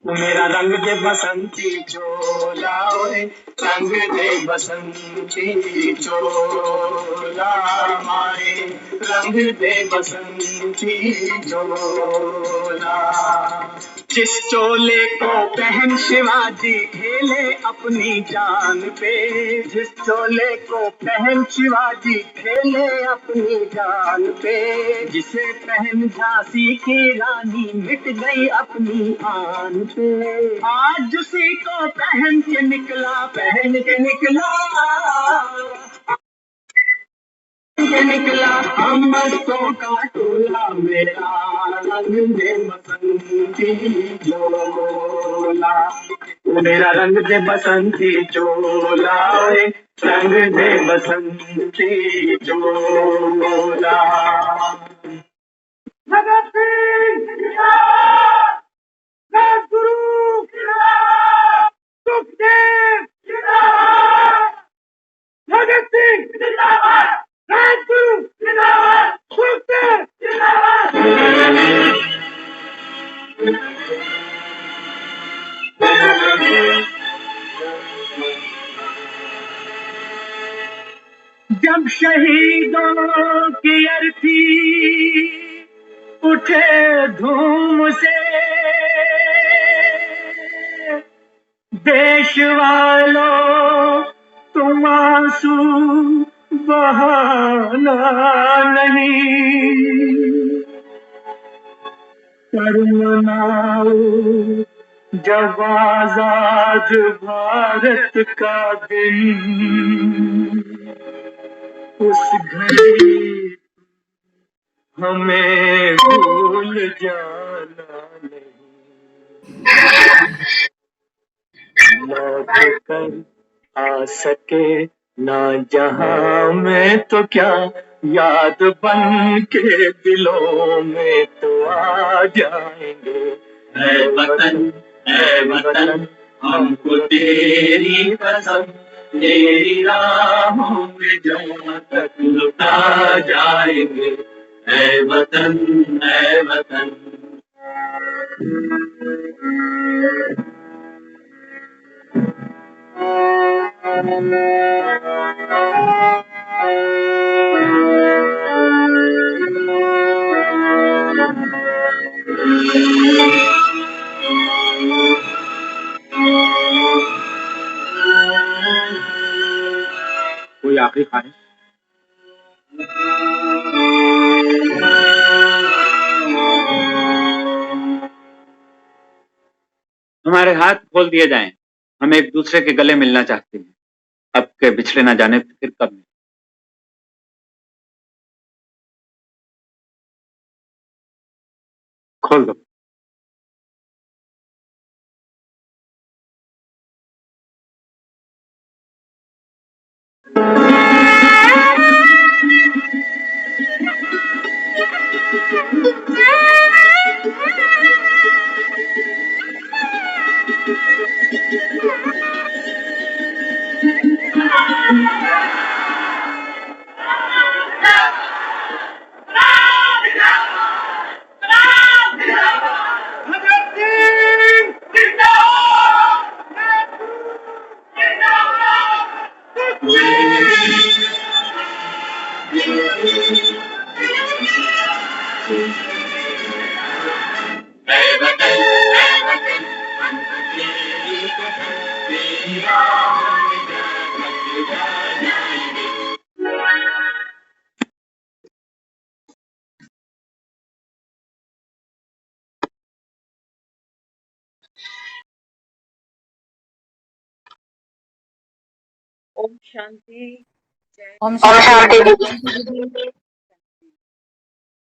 मेरा रंग दे बसंती चोला ओए, रंग दे बसंती चोला माए, रंग दे बसंती चोला। जिस चोले को पहन शिवाजी खेले अपनी जान पे, जिस चोले को पहन शिवाजी खेले अपनी जान पे, जिसे पहन झांसी की रानी मिट गई अपनी आन पे, आज उसी को पहन के निकला के निकला हम मस्तों का टोला। मेरा रंग दे बसंती चोला, मेरा रंग दे बसंती चोला ओए, रंग दे बसंती चोला। भगत सिंह जिंदाबाद, राजगुरु जिंदाबाद, सुखदेव जिंदाबाद, भगत सिंह जिंदाबाद, राजगुरु जिंदाबाद, सुखदेव जिंदाबाद। जब शहीदों की अर्थी उठे धूम से, देश वालों तुम आंसू बहाना नहीं, कर मनाओ जब आजाद भारत का दिन, उस घड़ी हमें भूल जाना नहीं। लौट कर आ सके ना जहां में तो क्या, याद बन के दिलों में तो आ जाएंगे। ऐ वतन हमको तेरी कसम, तेरी राहों में जहाँ तक लुटा जाएंगे। ऐ वतन, ऐ वतन। कोई आखिरी ख्वाहिश? हमारे हाथ खोल दिए जाएं, हम एक दूसरे के गले मिलना चाहते हैं, अब के बिछड़े ना जाने फिर कब मिले। खोल दो। ओम शांति। जय ओम हिंद। शांति।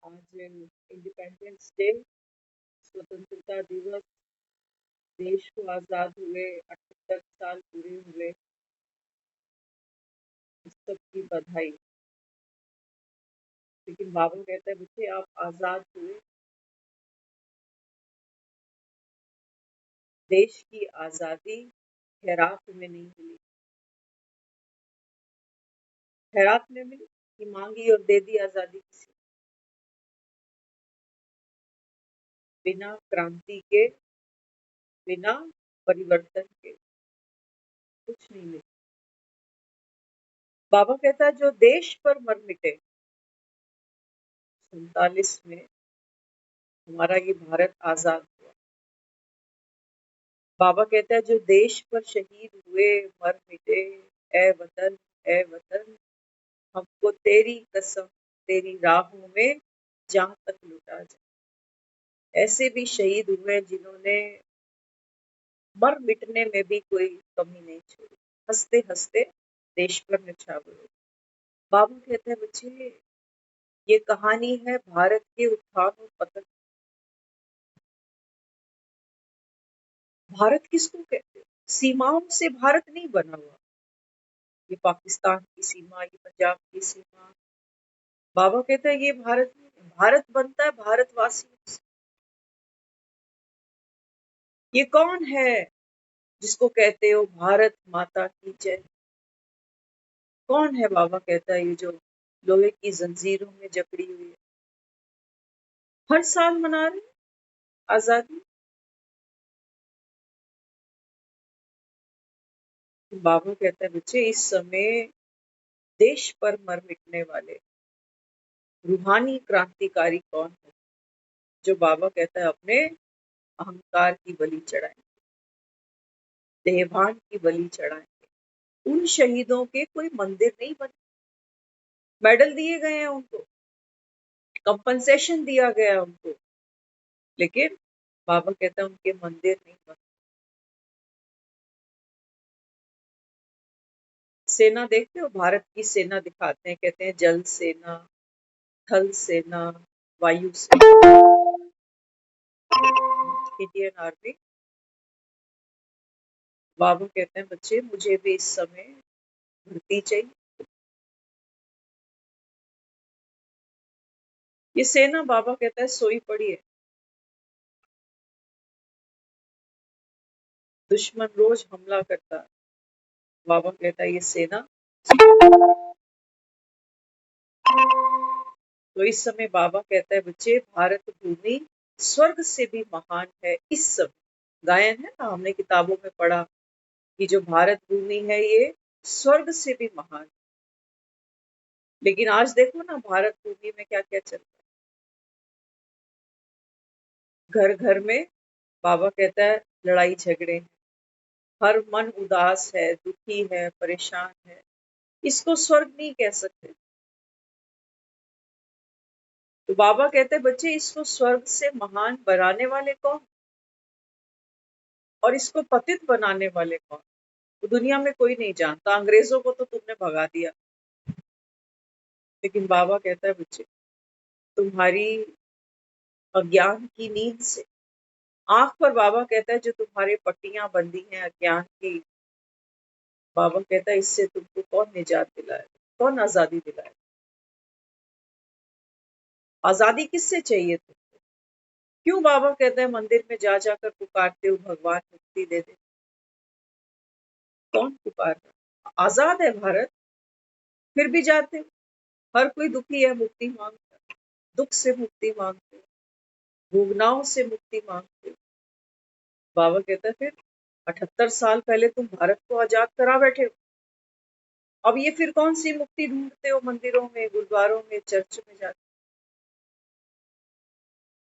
आज इंडिपेंडेंस डे, स्वतंत्रता दिवस, देश को आजाद हुए 78 साल पूरे हुए, इस सब की बधाई। लेकिन बाबा कहता है बच्चे आप आजाद हुए, देश की आजादी हेरात में नहीं मिली। हेरात में मिली कि मांगी और दे दी आजादी किसी, बिना क्रांति के बिना परिवर्तन के कुछ नहीं मिलता। बाबा कहता है जो देश पर मर मिटे, 47 में हमारा ये भारत आजाद हुआ। बाबा कहता है जो देश पर शहीद हुए, मर मिटे, ए वतन, ए वतन, हमको तेरी कसम, तेरी राहों में जहां तक लुटा जाए। ऐसे भी शहीद हुए जिन्होंने मर मिटने में भी कोई कमी नहीं छोड़ी, हंसते हंसते देश पर निछावर हो। बाबू कहते हैं बच्चे, ये कहानी है भारत के उत्थान और पतन। भारत किसको कहते हैं? सीमाओं से भारत नहीं बना हुआ। ये पाकिस्तान की सीमा, ये पंजाब की सीमा। बाबा कहते हैं ये भारत नहीं है। भारत बनता है भारतवासियों से। ये कौन है जिसको कहते हो भारत माता की जय? कौन है? बाबा कहता है ये जो लोहे की जंजीरों में जकड़ी हुई है, हर साल मना रहे हैं आजादी। बाबा कहता है बच्चे, इस समय देश पर मर मिटने वाले रूहानी क्रांतिकारी कौन है? जो बाबा कहता है अपने अहंकार की बलि चढ़ाएंगे, देहभान की बलि चढ़ाएंगे। उन शहीदों के कोई मंदिर नहीं बने, मेडल दिए गए हैं उनको, कंपनसेशन दिया गया है उनको, लेकिन बाबा कहता है उनके मंदिर नहीं बने। सेना देखते हो, भारत की सेना दिखाते हैं, कहते हैं जल सेना, थल सेना, वायु सेना, इंडियन आर्मी। बाबू कहते हैं बच्चे मुझे भी इस समय भर्ती चाहिए। ये सेना, बाबा कहता है, सोई पड़ी है। दुश्मन रोज हमला करता है। बाबा कहता है ये सेना। तो इस समय बाबा कहता है बच्चे, भारत भूमि स्वर्ग से भी महान है। इस समय गायन है ना, हमने किताबों में पढ़ा कि जो भारत भूमि है ये स्वर्ग से भी महान। लेकिन आज देखो ना भारत भूमि में क्या क्या चल रहा है। घर घर में बाबा कहता है लड़ाई झगड़े हैं, हर मन उदास है, दुखी है, परेशान है। इसको स्वर्ग नहीं कह सकते। तो बाबा कहते हैं बच्चे, इसको स्वर्ग से महान बनाने वाले कौन और इसको पतित बनाने वाले कौन? तो दुनिया में कोई नहीं जानता। अंग्रेजों को तो तुमने भगा दिया, लेकिन बाबा कहता है बच्चे तुम्हारी अज्ञान की नींद से, आंख पर बाबा कहता है जो तुम्हारे पट्टियां बंधी हैं अज्ञान की, बाबा कहता है इससे तुमको कौन निजात दिलाएगा, कौन आजादी दिलाएगा? आजादी किससे चाहिए तुमको? क्यों बाबा कहता है मंदिर में जा जाकर पुकारते हो भगवान मुक्ति दे दे? कौन पुकार रहा? आजाद है भारत, फिर भी जाते हो। हर कोई दुखी है, मुक्ति मांगता है, दुख से मुक्ति मांगते हो, भोगनाओं से मुक्ति मांगते हो। बाबा कहता है फिर 78 साल पहले तुम भारत को आजाद करा बैठे हो, अब ये फिर कौन सी मुक्ति ढूंढते हो मंदिरों में, गुरुद्वारों में, चर्च में जाकर?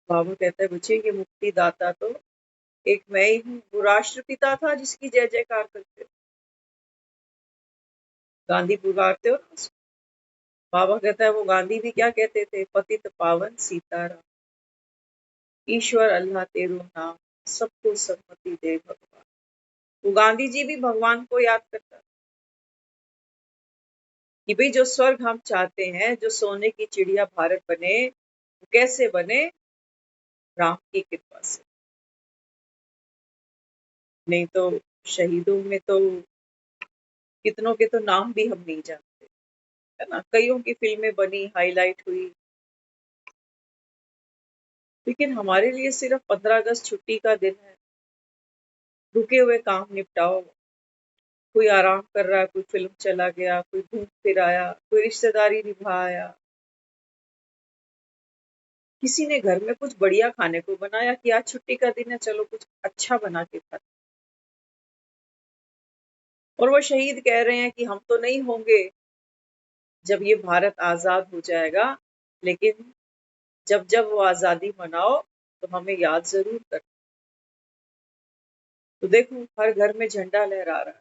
बाबा कहता है बच्चे ये मुक्ति दाता तो एक मैं ही हूँ। वो राष्ट्रपिता था जिसकी जय जयकार करते हो, गांधी पुकारते हो ना उसको। बाबा कहता है वो गांधी भी क्या कहते थे? पतित पावन सीताराम, ईश्वर अल्लाह तेरो नाम, सबको सम्मति दे भगवान। वो गांधी जी भी भगवान को याद करता है कि भाई जो स्वर्ग हम चाहते हैं, जो सोने की चिड़िया भारत बने, वो कैसे बने? राम की कृपा से। नहीं तो शहीदों में तो कितनों के तो नाम भी हम नहीं जानते, है ना? कईयों की फिल्में बनी, हाईलाइट हुई, लेकिन हमारे लिए सिर्फ 15 अगस्त छुट्टी का दिन है। रुके हुए काम निपटाओ। कोई आराम कर रहा है, कोई फिल्म चला गया, कोई घूम फिर आया, कोई रिश्तेदारी निभा आया। किसी ने घर में कुछ बढ़िया खाने को बनाया कि आज छुट्टी का दिन है, चलो कुछ अच्छा बना के खाते। और वो शहीद कह रहे हैं कि हम तो नहीं होंगे जब ये भारत आजाद हो जाएगा, लेकिन जब जब वो आजादी मनाओ तो हमें याद जरूर करना। तो देखो हर घर में झंडा लहरा रहा है।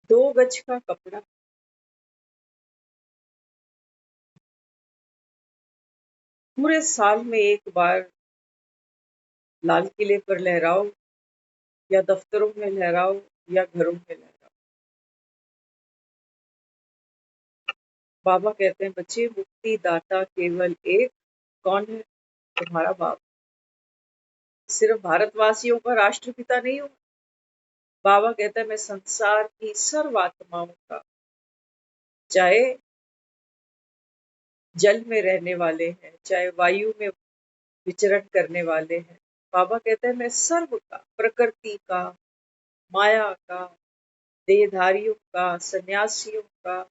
2 गज का कपड़ा, पूरे साल में एक बार लाल किले पर लहराओ या दफ्तरों में लहराओ या घरों में लहराओ। बाबा कहते हैं बच्चे, मुक्ति दाता केवल एक, कौन है? तुम्हारा बाप। सिर्फ भारतवासियों का राष्ट्रपिता नहीं हूँ। बाबा कहता है मैं संसार की सर्व आत्माओं का, चाहे जल में रहने वाले हैं, चाहे वायु में विचरण करने वाले हैं। बाबा कहते हैं मैं सर्व का, प्रकृति का, माया का, देहधारियों का, सन्यासियों का,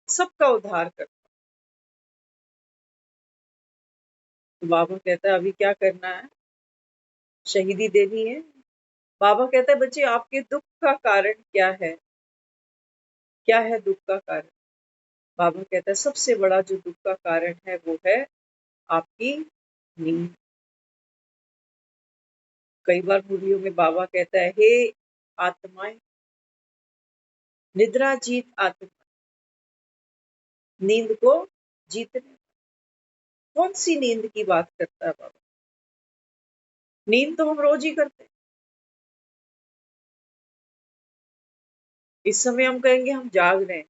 सबका उद्धार करता हूं। तो बाबा कहता है अभी क्या करना है? शहीदी देनी है। बाबा कहता है बच्चे आपके दुख का कारण क्या है? क्या है दुख का कारण? बाबा कहता है सबसे बड़ा जो दुख का कारण है वो है आपकी नींद। कई बार मूवियों में बाबा कहता है हे आत्माएं, निद्रा जीत आत्मा, नींद को जीतने। कौन सी नींद की बात करता है बाबा? नींद तो हम रोज ही करते हैं। इस समय हम कहेंगे हम जाग रहे हैं,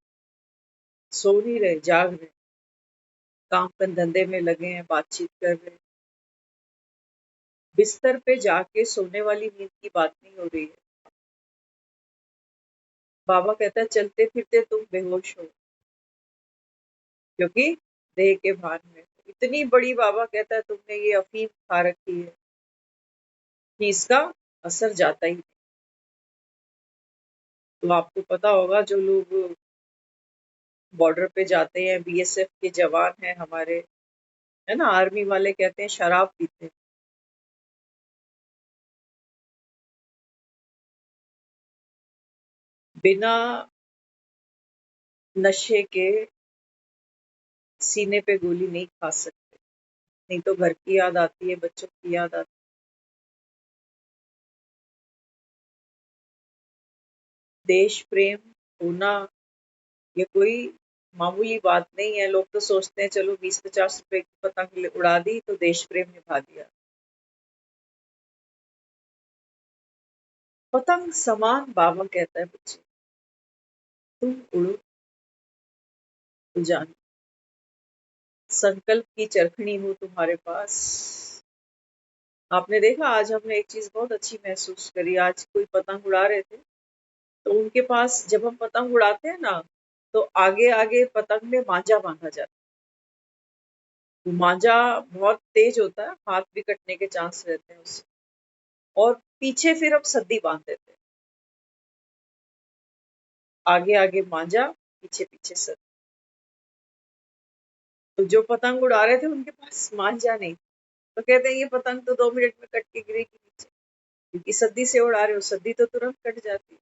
सो नहीं रहे, जाग रहे हैं, काम धंधे में लगे हैं, बातचीत कर रहे हैं। बिस्तर पे जाके सोने वाली नींद की बात नहीं हो रही है। बाबा कहता है चलते फिरते तुम बेहोश हो, क्योंकि देह के भान में हो। इतनी बड़ी बाबा कहता है तुमने ये अफीम खा रखी है कि इसका असर जाता ही नहीं। तो आपको पता होगा जो लोग बॉर्डर पे जाते हैं, बीएसएफ के जवान हैं हमारे, है ना, आर्मी वाले कहते हैं शराब पीते हैं। बिना नशे के सीने पे गोली नहीं खा सकते, नहीं तो घर की याद आती है, बच्चों की याद आती है। देश प्रेम होना ये कोई मामूली बात नहीं है। लोग तो सोचते हैं चलो 20-50 रुपए की पतंग उड़ा दी तो देश प्रेम निभा दिया। पतंग समान बाबा कहता है बच्चे, तुम उड़ो तो जानो, संकल्प की चरखनी हो तुम्हारे पास। आपने देखा आज हमने एक चीज बहुत अच्छी महसूस करी। आज कोई पतंग उड़ा रहे थे तो उनके पास, जब हम पतंग उड़ाते हैं ना, तो आगे आगे पतंग में मांझा बांधा जाता है। मांझा बहुत तेज होता है, हाथ भी कटने के चांस रहते हैं उससे। और पीछे फिर अब सद्दी बांध देते हैं, आगे आगे मांझा, पीछे पीछे सद्दी। तो जो पतंग उड़ा रहे थे उनके पास मांझा नहीं, तो कहते हैं ये पतंग तो 2 मिनट में कट के गिरेगी नीचे, क्योंकि सद्दी से उड़ा रहे हो, सद्दी तो तुरंत कट जाती है।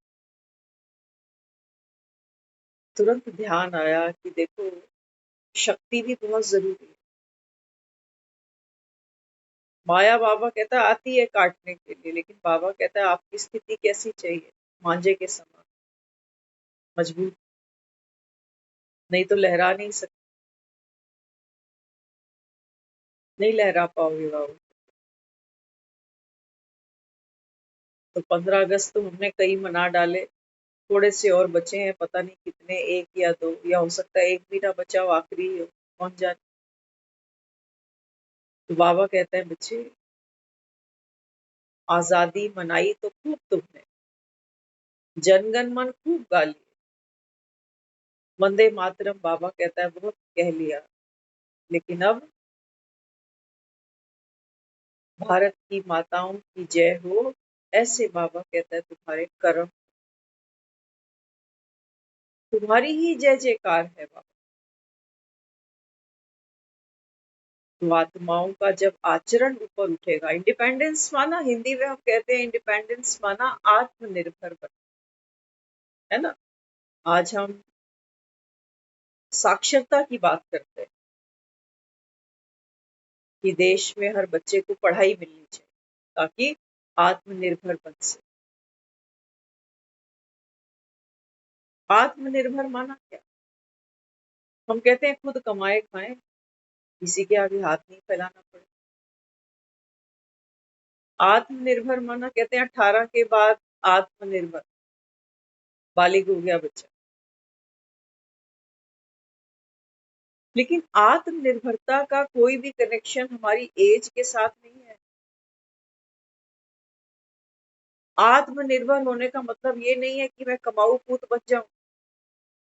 तुरंत ध्यान आया कि देखो शक्ति भी बहुत जरूरी है। माया बाबा कहता है आती है काटने के लिए, लेकिन बाबा कहता है आपकी स्थिति कैसी चाहिए? मांझे के समान, मजबूत, नहीं तो लहरा नहीं सकते, नहीं लहरा पाओगे बाबू। तो 15 अगस्त तो हमने कई मना डाले, थोड़े से और बचे हैं, पता नहीं कितने, 1 या 2, या हो सकता है एक भी ना बचा हो, आखिरी हो, कौन जाने। तो बाबा कहते हैं बच्चे आजादी मनाई तो खूब तुमने, जनगण मन खूब गा लिए, वंदे मातरम बाबा कहता है बहुत कह लिया, लेकिन अब भारत की माताओं की जय हो, ऐसे बाबा कहता है तुम्हारे कर्म, तुम्हारी ही जय जयकार है बाबा। तो आत्माओं का जब आचरण ऊपर उठेगा, इंडिपेंडेंस माना, हिंदी में हम कहते हैं इंडिपेंडेंस माना आत्मनिर्भर बन, है ना। आज हम साक्षरता की बात करते हैं कि देश में हर बच्चे को पढ़ाई मिलनी चाहिए ताकि आत्मनिर्भर बन सके। आत्मनिर्भर माना क्या? हम कहते हैं खुद कमाए खाएं, किसी के आगे हाथ नहीं फैलाना पड़े। आत्मनिर्भर माना कहते हैं 18 के बाद आत्मनिर्भर, बालिग हो गया बच्चा। लेकिन आत्मनिर्भरता का कोई भी कनेक्शन हमारी एज के साथ नहीं है। आत्मनिर्भर होने का मतलब ये नहीं है कि मैं कमाऊ पूत बच जाऊं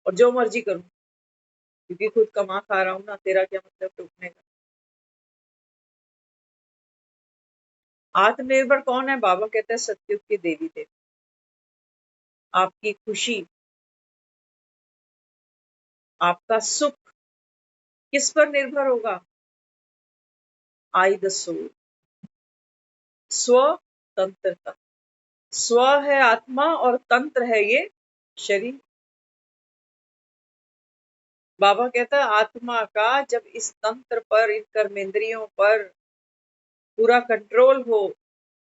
और जो मर्जी करूं, क्योंकि खुद कमा खा रहा हूं ना, तेरा क्या मतलब टूटने का। आत्मनिर्भर कौन है? बाबा कहते हैं सतयुग के देवी देव। आपकी खुशी, आपका सुख किस पर निर्भर होगा? आई द सोल, स्वतंत्रता। स्व है आत्मा और तंत्र है ये शरीर। बाबा कहता है आत्मा का जब इस तंत्र पर, इन कर्मेंद्रियों पर पूरा कंट्रोल हो,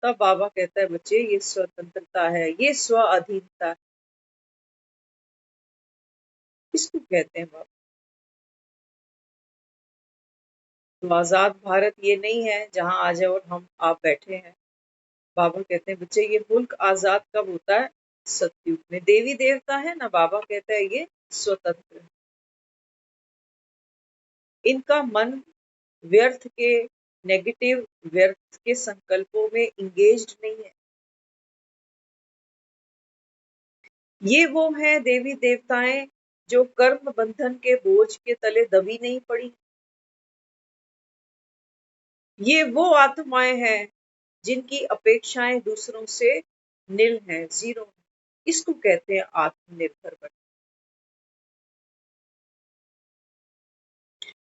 तब बाबा कहता है बच्चे ये स्वतंत्रता है, ये स्व अधीनता है। इसको कहते हैं बाबा। तो आजाद भारत ये नहीं है जहां आज और हम आप बैठे हैं। बाबा कहते हैं बच्चे ये मुल्क आजाद कब होता है? सतयुग में। देवी देवता है ना, बाबा कहता है ये स्वतंत्र है। इनका मन व्यर्थ के, नेगेटिव व्यर्थ के संकल्पों में इंगेज्ड नहीं है। ये वो है देवी देवताएं जो कर्म बंधन के बोझ के तले दबी नहीं पड़ी। ये वो आत्माएं हैं जिनकी अपेक्षाएं दूसरों से निल हैं, जीरो। इसको कहते हैं आत्मनिर्भर बन।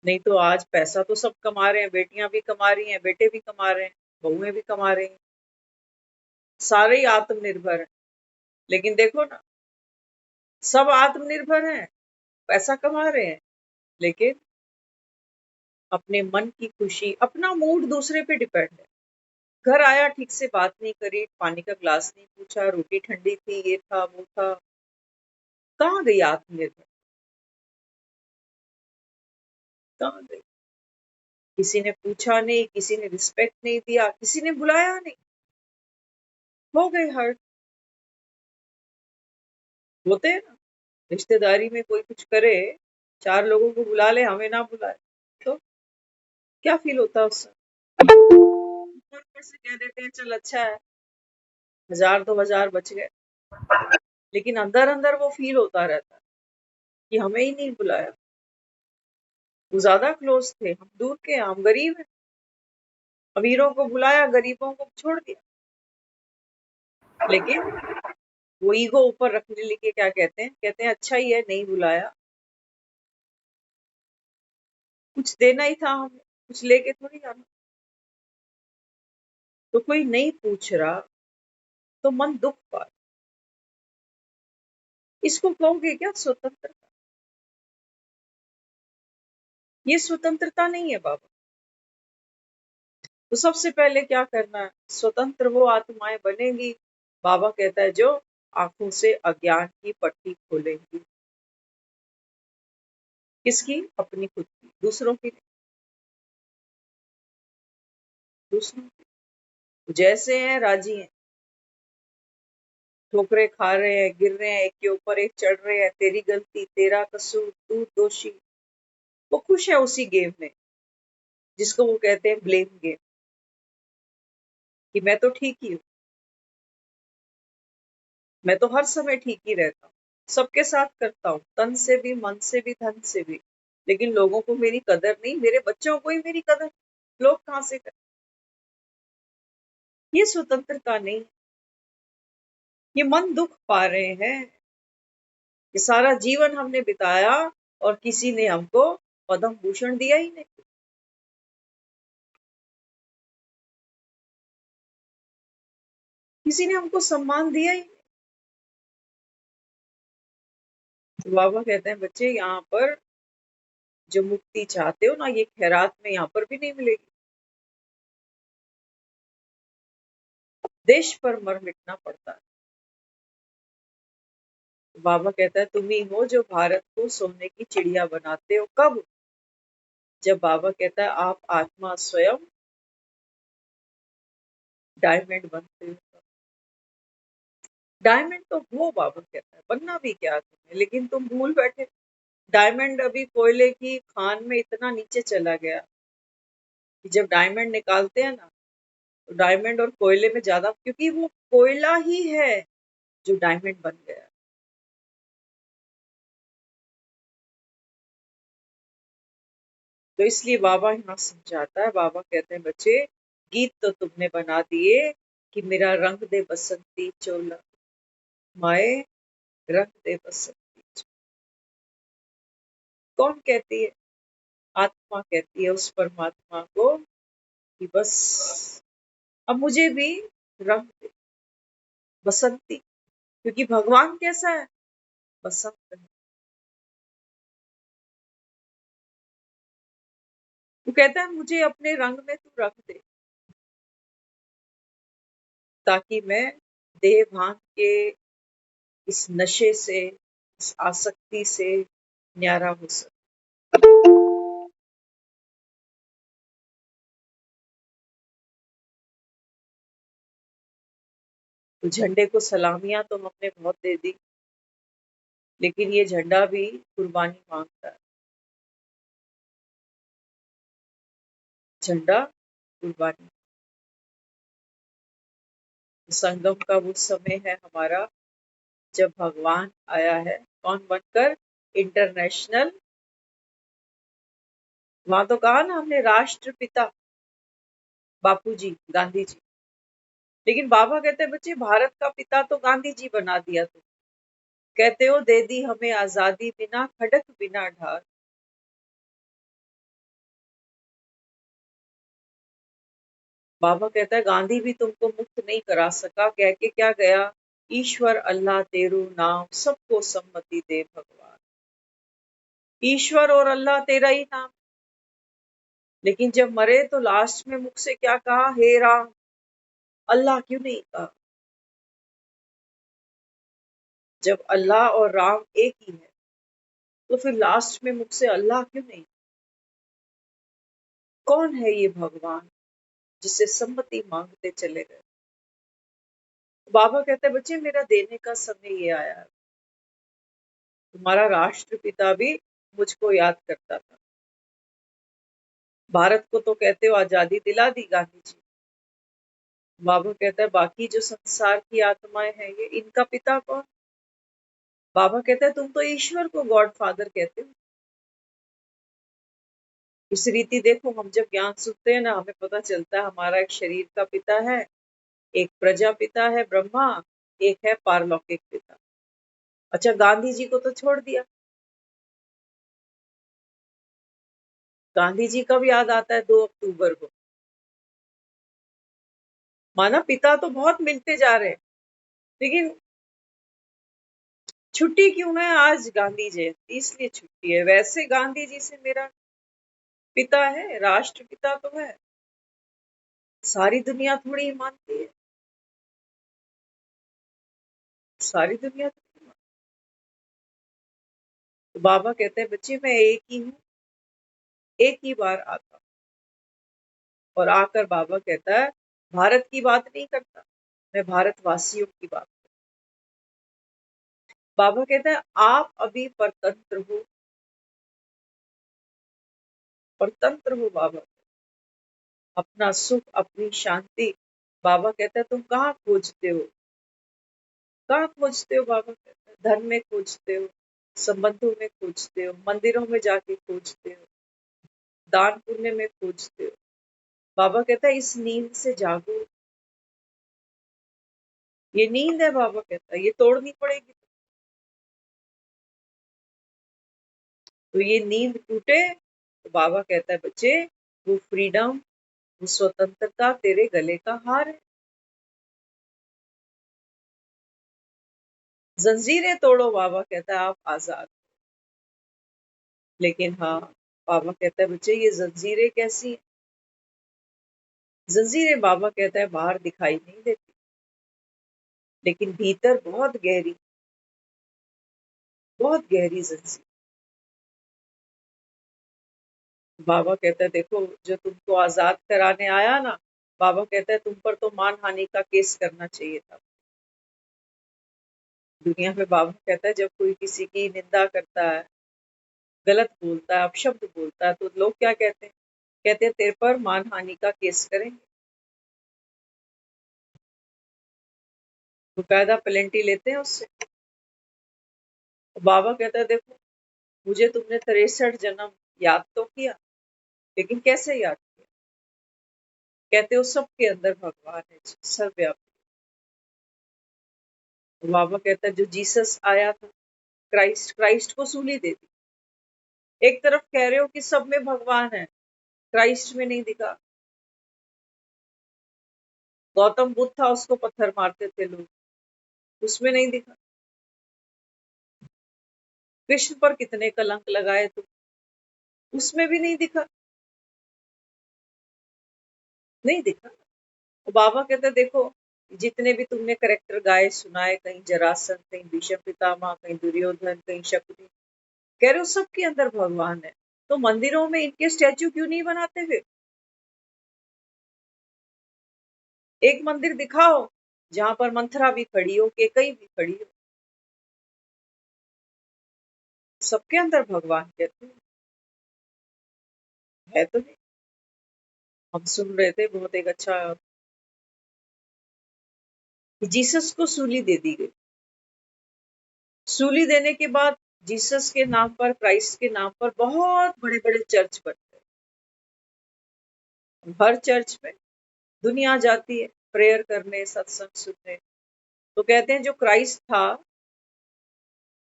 नहीं तो आज पैसा तो सब कमा रहे हैं, बेटियां भी कमा रही हैं, बेटे भी कमा रहे हैं, बहुएं भी कमा रही हैं, सारे ही आत्मनिर्भर हैं। लेकिन देखो ना, सब आत्मनिर्भर हैं, पैसा कमा रहे हैं, लेकिन अपने मन की खुशी, अपना मूड दूसरे पे डिपेंड है। घर आया, ठीक से बात नहीं करी, पानी का ग्लास नहीं पूछा, रोटी ठंडी थी, ये था वो था। कहाँ गई आत्मनिर्भर? कहाँ गई? किसी ने पूछा नहीं, किसी ने रिस्पेक्ट नहीं दिया, किसी ने बुलाया नहीं, हो गए हर्ट। होते हैं ना, रिश्तेदारी में कोई कुछ करे, 4 लोगों को बुला ले, हमें ना बुलाए, तो क्या फील होता है उससे? ऊपर से कह देते हैं चल अच्छा है, 1000-2000 बच गए, लेकिन अंदर अंदर वो फील होता रहता है कि हमें ही नहीं बुलाया। वो ज्यादा क्लोज थे, हम दूर के, हम गरीब हैं। अमीरों को बुलाया, गरीबों को छोड़ दिया। लेकिन वो ईगो ऊपर रखने लेके क्या कहते हैं? कहते हैं अच्छा ही है नहीं बुलाया, कुछ देना ही था हमें, कुछ लेके थोड़ी आना। तो कोई नहीं पूछ रहा तो मन दुख पा, इसको कहोगे क्या स्वतंत्रता? ये स्वतंत्रता नहीं है बाबा। तो सबसे पहले क्या करना है? स्वतंत्र वो आत्माएं बनेगी, बाबा कहता है, जो आंखों से अज्ञान की पट्टी खोलेंगी। किसकी? अपनी खुद की, दूसरों की नहीं। दूसरों की जैसे हैं राजी हैं, ठोकरे खा रहे हैं, गिर रहे हैं, एक के ऊपर एक चढ़ रहे हैं, तेरी गलती, तेरा कसूर, तू दोषी। वो खुश है उसी गेम में, जिसको वो कहते हैं ब्लेम गेम, कि मैं तो ठीक ही हूँ, मैं तो हर समय ठीक ही रहता हूँ, सबके साथ करता हूँ, तन से भी, मन से भी, धन से भी, लेकिन लोगों को मेरी कदर नहीं, मेरे बच्चों को ही मेरी कदर, लोग कहाँ से करें? ये स्वतंत्रता नहीं। ये मन दुख पा रहे हैं कि सारा जीवन हमने बिताया और किसी ने हमको पद्म भूषण दिया ही नहीं। किसी ने हमको सम्मान दिया ही नहीं। तो बाबा कहते हैं बच्चे यहाँ पर जो मुक्ति चाहते हो ना, ये खैरात में यहाँ पर भी नहीं मिलेगी। देश पर मर मिटना पड़ता है। तो बाबा कहता है तुम ही हो जो भारत को सोने की चिड़िया बनाते हो। कब? जब बाबा कहता है आप आत्मा स्वयं डायमंड बनते हो। डायमंड तो हो, बाबा कहता है, बनना भी क्या तुम्हें, लेकिन तुम भूल बैठे। डायमंड अभी कोयले की खान में इतना नीचे चला गया कि जब डायमंड निकालते हैं ना, तो डायमंड और कोयले में ज्यादा, क्योंकि वो कोयला ही है जो डायमंड बन गया। तो इसलिए बाबा यहाँ समझाता है। बाबा कहते हैं बच्चे गीत तो तुमने बना दिए कि मेरा रंग दे बसंती चोला, माए रंग दे बसंती चोला। कौन कहती है? आत्मा कहती है उस परमात्मा को कि बस अब मुझे भी रंग दे बसंती, क्योंकि भगवान कैसा है? बसंत है। वो कहता है मुझे अपने रंग में तू रख दे, ताकि मैं देह भान के इस नशे से, इस आसक्ति से न्यारा हो सकूं। तो झंडे को सलामियां तो हमने बहुत दे दी, लेकिन ये झंडा भी कुर्बानी मांगता है। झंडा कुर्बानी। संगम का वो समय है हमारा जब भगवान आया है, कौन बनकर? इंटरनेशनल, वहां तो कहा ना हमने, राष्ट्रपिता बापूजी गांधी जी। लेकिन बाबा कहते हैं बच्चे भारत का पिता तो गांधी जी बना दिया। तुम कहते हो दे दी हमें आजादी बिना खड़क बिना ढाल। बाबा कहता है गांधी भी तुमको मुक्त नहीं करा सका। कह के क्या गया? ईश्वर अल्लाह तेरू नाम सबको सम्मति दे भगवान। ईश्वर और अल्लाह तेरा ही नाम। लेकिन जब मरे तो लास्ट में मुख से क्या कहा? हे राम। अल्लाह क्यों नहीं कहा? जब अल्लाह और राम एक ही है, तो फिर लास्ट में मुख से अल्लाह क्यों नहीं? कौन है ये भगवान जिससे सम्मति मांगते चले गए? बाबा कहते हैं बच्चे मेरा देने का समय ये आया है। तुम्हारा राष्ट्रपिता भी मुझको याद करता था। भारत को तो कहते हो आजादी दिला दी गांधी जी। बाबा कहता है बाकी जो संसार की आत्माएं हैं, ये इनका पिता कौन? बाबा कहता है तुम तो ईश्वर को गॉड फादर कहते हो। इस रीति देखो, हम जब ज्ञान सुनते हैं ना, हमें पता चलता है हमारा एक शरीर का पिता है, एक प्रजापिता है ब्रह्मा, एक है पारलौकिक पिता। अच्छा, गांधी जी को तो छोड़ दिया। गांधी जी कब याद आता है? 2 अक्टूबर को। माना पिता तो बहुत मिलते जा रहे हैं, लेकिन छुट्टी क्यों है? आज गांधी जयंती इसलिए छुट्टी है। वैसे गांधी जी से मेरा पिता है, राष्ट्रपिता तो है। सारी दुनिया थोड़ी ही मानती है। सारी दुनिया थोड़ी मानती है। तो बाबा कहते हैं बच्चे मैं एक ही हूँ, एक ही बार आता हूँ। और आकर बाबा कहता है भारत की बात नहीं करता, मैं भारतवासियों की बात। बाबा कहता है आप अभी परतंत्र हो। परतंत्र हो बाबा, अपना सुख, अपनी शांति। बाबा कहता है तुम कहाँ खोजते हो? कहाँ खोजते हो? बाबा कहता है धन में खोजते हो, संबंधों में खोजते हो, मंदिरों में जाके खोजते हो, दान पुण्य में खोजते हो। बाबा कहता है इस नींद से जागो। ये नींद है, बाबा कहता है, ये तोड़नी पड़ेगी। तो ये नींद टूटे तो बाबा कहता है बच्चे, वो फ्रीडम, वो स्वतंत्रता तेरे गले का हार है। जंजीरें तोड़ो, बाबा कहता है, आप आजाद। लेकिन हाँ, बाबा कहता है बच्चे, ये जंजीरें कैसी हैं? जंजीरें, बाबा कहता है, बाहर दिखाई नहीं देती, लेकिन भीतर बहुत गहरी जंजीर। बाबा कहता है देखो, जो तुमको आजाद कराने आया ना, बाबा कहता है तुम पर तो मानहानि का केस करना चाहिए था। दुनिया में बाबा कहता है जब कोई किसी की निंदा करता है, गलत बोलता है, अपशब्द बोलता है, तो लोग क्या कहते हैं? कहते हैं तेरे पर मानहानि का केस करेंगे, बकायदा पेनल्टी लेते हैं उससे। तो बाबा कहता है देखो, मुझे तुमने 63 जन्म याद तो किया, लेकिन कैसे याद किया? कहते हो सबके अंदर भगवान है, सर्वव्यापी। तो बाबा कहता है जो जीसस आया था, क्राइस्ट को सूली दे दी। एक तरफ कह रहे हो कि सब में भगवान है, क्राइस्ट में नहीं दिखा। गौतम बुद्ध था, उसको पत्थर मारते थे लोग, उसमें नहीं दिखा। कृष्ण पर कितने कलंक लगाए तुम, उसमें भी नहीं दिखा, नहीं दिखा। तो बाबा कहते देखो, जितने भी तुमने करेक्टर गाए सुनाए, कहीं जरासंध, कहीं भीष्म पितामह, कहीं दुर्योधन, कहीं शकुनी, कह रहे हो सबके अंदर भगवान है। तो मंदिरों में इनके स्टैचू क्यों नहीं बनाते फिर? एक मंदिर दिखाओ जहां पर मंथरा भी खड़ी हो, केकई भी खड़ी हो, सबके अंदर भगवान कहते हैं, है तो नहीं। हम सुन रहे थे बहुत एक अच्छा, जीसस को सूली दे दी गई। सूली देने के बाद जीसस के नाम पर, क्राइस्ट के नाम पर बहुत बड़े बड़े चर्च बन गए। हर चर्च में दुनिया जाती है प्रेयर करने, सत्संग सुनने। तो कहते हैं जो क्राइस्ट था,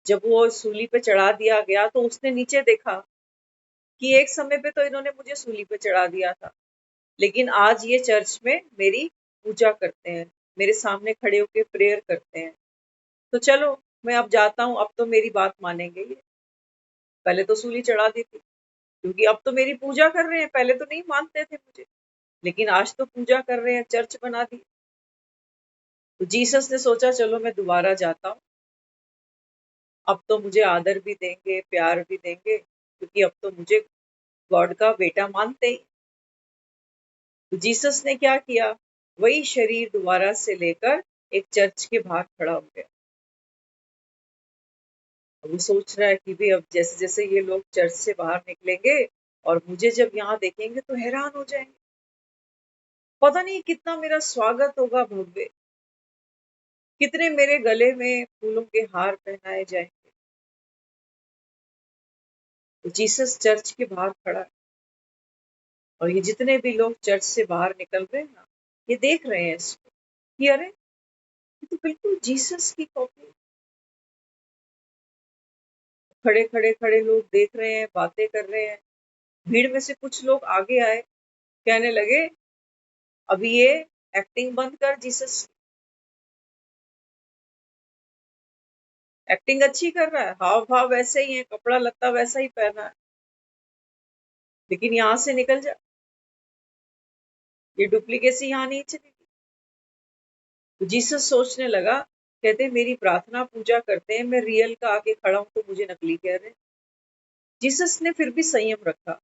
जब वो सूली पे चढ़ा दिया गया, तो उसने नीचे देखा कि एक समय पे तो इन्होंने मुझे सूली पे चढ़ा दिया था, लेकिन आज ये चर्च में मेरी पूजा करते हैं, मेरे सामने खड़े होकर प्रेयर करते हैं। तो चलो, मैं अब जाता हूँ, अब तो मेरी बात मानेंगे ये। पहले तो सूली चढ़ा दी थी, क्योंकि अब तो मेरी पूजा कर रहे हैं, पहले तो नहीं मानते थे मुझे, लेकिन आज तो पूजा कर रहे हैं, चर्च बना दी। तो जीसस ने सोचा चलो मैं दोबारा जाता हूँ, अब तो मुझे आदर भी देंगे, प्यार भी देंगे, क्योंकि अब तो मुझे गॉड का बेटा मानते ही। तो जीसस ने क्या किया, वही शरीर दोबारा से लेकर एक चर्च के बाहर खड़ा हो गया। अब वो सोच रहा है कि भी अब जैसे जैसे ये लोग चर्च से बाहर निकलेंगे और मुझे जब यहाँ देखेंगे तो हैरान हो जाएंगे, पता नहीं कितना मेरा स्वागत होगा भव्य, कितने मेरे गले में फूलों के हार पहनाए जाएंगे। तो जीसस चर्च के बाहर खड़ा है, और ये जितने भी लोग चर्च से बाहर निकल रहे हैं ना, ये देख रहे हैं इसको कि अरे ये तो बिल्कुल जीसस की कॉपी। खड़े खड़े खड़े लोग देख रहे हैं, बातें कर रहे हैं। भीड़ में से कुछ लोग आगे आए, कहने लगे अभी ये एक्टिंग बंद कर जीसस, एक्टिंग अच्छी कर रहा है, हाव भाव वैसे ही है, कपड़ा लत्ता वैसा ही पहना है, लेकिन यहाँ से निकल जा, ये डुप्लीकेसी यहाँ नहीं चलेगी। तो जीसस सोचने लगा, कहते मेरी प्रार्थना पूजा करते हैं, मैं रियल का आके खड़ा हूं तो मुझे नकली कह रहे हैं। जीसस ने फिर भी संयम रखा,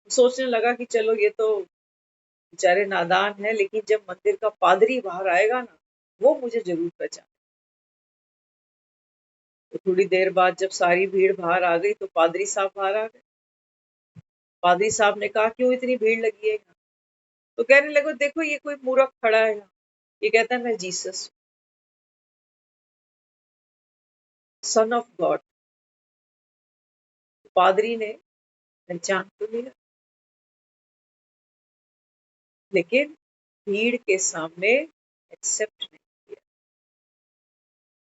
सोचने लगा कि चलो ये तो बेचारे नादान है, लेकिन जब मंदिर का पादरी बाहर आएगा ना, वो मुझे जरूर पहचाने। तो थोड़ी देर बाद जब सारी भीड़ बाहर आ गई, तो पादरी साहब बाहर आ गए। पादरी साहब ने कहा क्यों इतनी भीड़ लगी है यहाँ? तो कहने लगे देखो ये कोई मूर्ख खड़ा है यहाँ, ये कहता है मैं जीसस, सन ऑफ गॉड। पादरी ने पहचान तो लिया, लेकिन भीड़ के सामने एक्सेप्ट नहीं किया।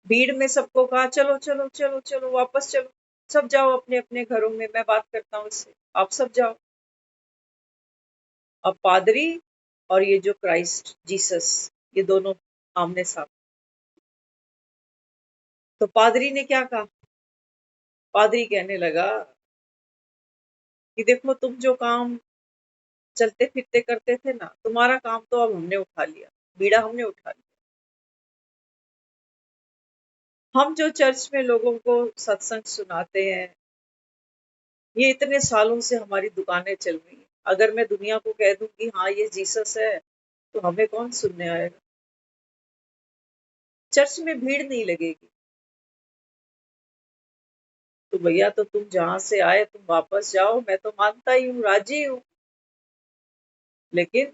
भीड़ में सबको कहा चलो चलो चलो चलो वापस चलो, सब जाओ अपने अपने घरों में, मैं बात करता हूँ इससे, आप सब जाओ। अब पादरी और ये जो क्राइस्ट जीसस, ये दोनों आमने सामने। तो पादरी ने क्या कहा? पादरी कहने लगा कि देखो, तुम जो काम चलते फिरते करते थे ना, तुम्हारा काम तो अब हमने उठा लिया, बीड़ा हमने उठा लिया। हम जो चर्च में लोगों को सत्संग सुनाते हैं, ये इतने सालों से हमारी दुकानें चल रही हैं। अगर मैं दुनिया को कह दूं कि हाँ ये जीसस है, तो हमें कौन सुनने आएगा? चर्च में भीड़ नहीं लगेगी। तो भैया, तो तुम जहां से आए तुम वापस जाओ, मैं तो मानता ही हूँ, राजी हूँ, लेकिन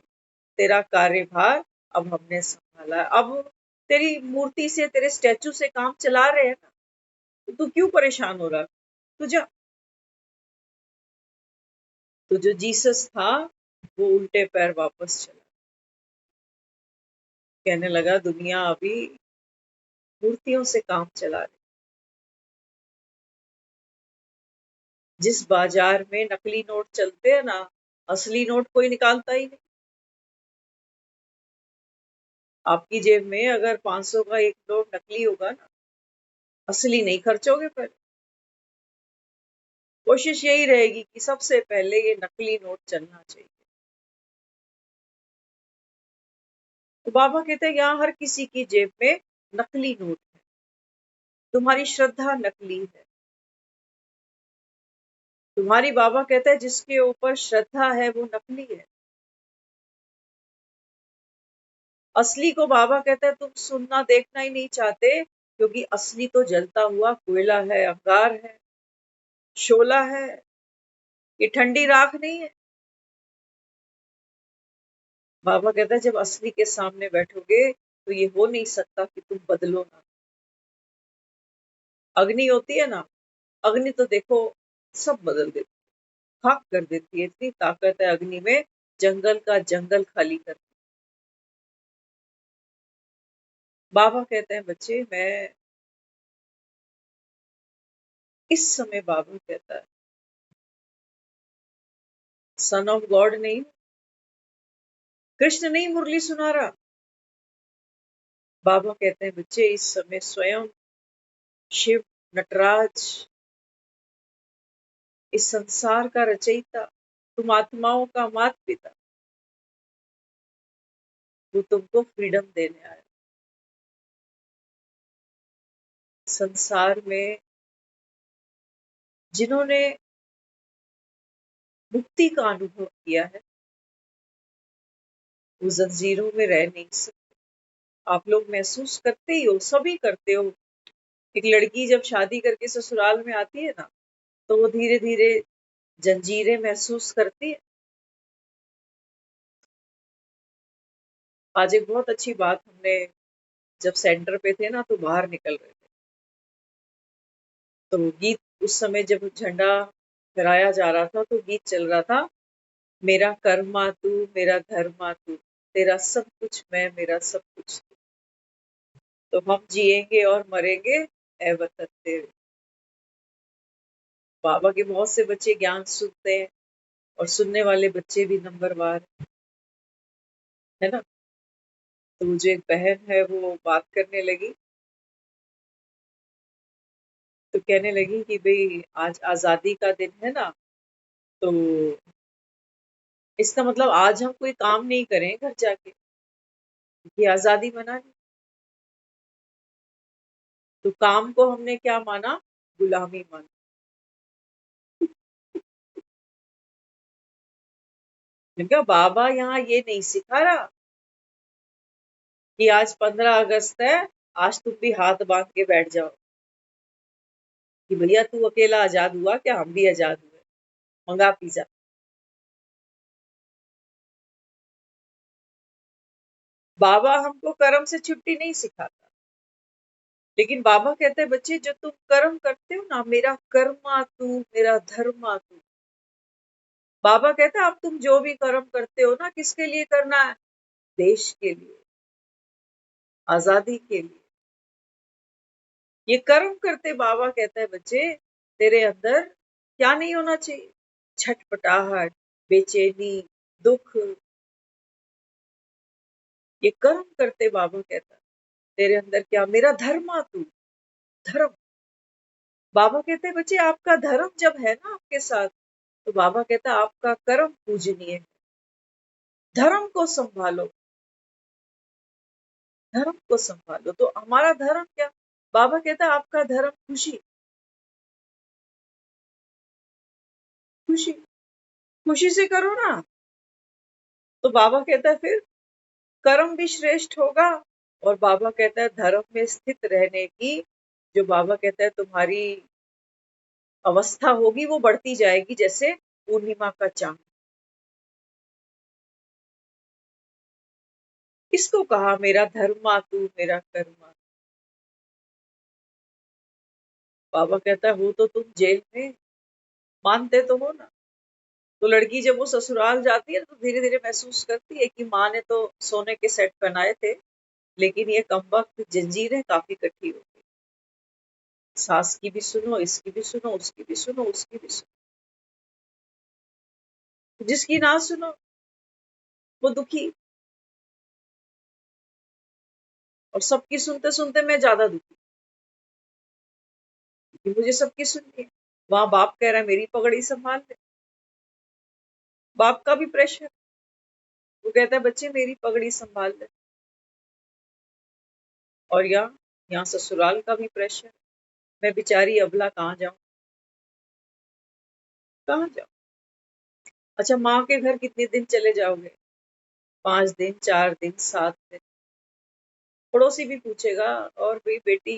तेरा कार्यभार अब हमने संभाला है। अब तेरी मूर्ति से, तेरे स्टैचू से काम चला रहे हैं ना, तो तू क्यों परेशान हो रहा? तू जा। तो जो जीसस था वो उल्टे पैर वापस चला, कहने लगा दुनिया अभी मूर्तियों से काम चला रही। जिस बाजार में नकली नोट चलते हैं ना, असली नोट कोई निकालता ही नहीं। आपकी जेब में अगर 500 का एक नोट नकली होगा ना, असली नहीं खर्चोगे। पर कोशिश यही रहेगी कि सबसे पहले ये नकली नोट चलना चाहिए। तो बाबा कहते हैं यहाँ हर किसी की जेब में नकली नोट है, तुम्हारी श्रद्धा नकली है। तुम्हारी, बाबा कहते हैं, जिसके ऊपर श्रद्धा है वो नकली है। असली को बाबा कहते हैं तुम सुनना देखना ही नहीं चाहते, क्योंकि असली तो जलता हुआ कोयला है, अंगार है, शोला है, ये ठंडी राख नहीं है। बाबा कहता है जब असली के सामने बैठोगे तो ये हो नहीं सकता कि तुम बदलो ना। अग्नि होती है ना, अग्नि तो देखो सब बदल देती, खाक कर देती है, इतनी ताकत है अग्नि में, जंगल का जंगल खाली कर। बाबा कहते हैं बच्चे, मैं इस समय, बाबा कहता है, सन ऑफ गॉड नहीं, कृष्ण नहीं मुरली सुना रहा। बाबा कहते हैं बच्चे, इस समय स्वयं शिव, नटराज, इस संसार का रचयिता, तुम आत्माओं का माता पिता, वो तुमको फ्रीडम देने आया। संसार में जिन्होंने मुक्ति का अनुभव किया है, वो जंजीरों में रह नहीं सकते। आप लोग महसूस करते ही हो, सभी करते हो। एक लड़की जब शादी करके ससुराल में आती है ना, तो वो धीरे धीरे जंजीरें महसूस करती है। आज एक बहुत अच्छी बात, हमने जब सेंटर पे थे ना, तो बाहर निकल रहे थे, तो गीत उस समय जब झंडा फहराया जा रहा था, तो गीत चल रहा था, मेरा कर्मा तू, मेरा धर्मा तू, तेरा सब कुछ मैं, मेरा सब कुछ तू, तो हम जिएंगे और मरेंगे ए वतन तेरे। बाबा के बहुत से बच्चे ज्ञान सुनते हैं, और सुनने वाले बच्चे भी नंबरवार, है ना। तो मुझे एक बहन है, वो बात करने लगी, तो कहने लगी कि भाई आज आजादी का दिन है ना, तो इसका मतलब आज हम कोई काम नहीं करें घर जाके, ये आजादी मनानी। तो काम को हमने क्या माना? गुलामी माना। मैंने कहा बाबा यहाँ ये नहीं सिखा रहा कि आज 15 अगस्त है, आज तुम भी हाथ बांध के बैठ जाओ कि भैया तू अकेला आजाद हुआ क्या, हम भी आजाद हुए, मंगा पिज्जा। बाबा हमको कर्म से छुट्टी नहीं सिखाता, लेकिन बाबा कहते हैं बच्चे, जो तुम कर्म करते हो ना, मेरा कर्मा तू, मेरा धर्मा तू। बाबा कहते हैं अब तुम जो भी कर्म करते हो ना, किसके लिए करना है? देश के लिए, आजादी के लिए। ये कर्म करते बाबा कहता है बच्चे तेरे अंदर क्या नहीं होना चाहिए, छटपटाहट, बेचैनी, दुख। ये कर्म करते बाबा कहता है तेरे अंदर क्या, मेरा धर्मा तू, धर्म। बाबा कहते हैं बच्चे आपका धर्म जब है ना आपके साथ, तो बाबा कहता है आपका कर्म पूजनीय है। धर्म को संभालो, धर्म को संभालो। तो हमारा धर्म क्या, बाबा कहता है आपका धर्म खुशी, खुशी, खुशी से करो ना। तो बाबा कहता है फिर कर्म भी श्रेष्ठ होगा, और बाबा कहता है धर्म में स्थित रहने की, जो बाबा कहता है तुम्हारी अवस्था होगी वो बढ़ती जाएगी जैसे पूर्णिमा का चांद। किसको कहा मेरा धर्मा तू मेरा कर्मा। बाबा कहता है हो तो तुम जेल में, मानते तो हो ना। तो लड़की जब वो ससुराल जाती है तो धीरे धीरे महसूस करती है कि माँ ने तो सोने के सेट पहनाए थे, लेकिन ये कमबख्त जंजीरें काफी कठी हो गई। सास की भी सुनो, इसकी भी सुनो, उसकी भी सुनो, उसकी भी सुनो। जिसकी ना सुनो वो दुखी, और सबकी सुनते सुनते मैं ज्यादा दुखी कि मुझे सबकी सुननी है। वहां बाप कह रहा है मेरी पगड़ी संभाल ले, बाप का भी प्रेशर। वो कहता है बच्चे मेरी पगड़ी संभाल ले। और यहाँ ससुराल का भी प्रेशर। मैं बेचारी अबला कहाँ जाऊं, कहाँ जाऊं। अच्छा माँ के घर कितने दिन चले जाओगे, 5 दिन, 4 दिन, 7 दिन। पड़ोसी भी पूछेगा और भाई बेटी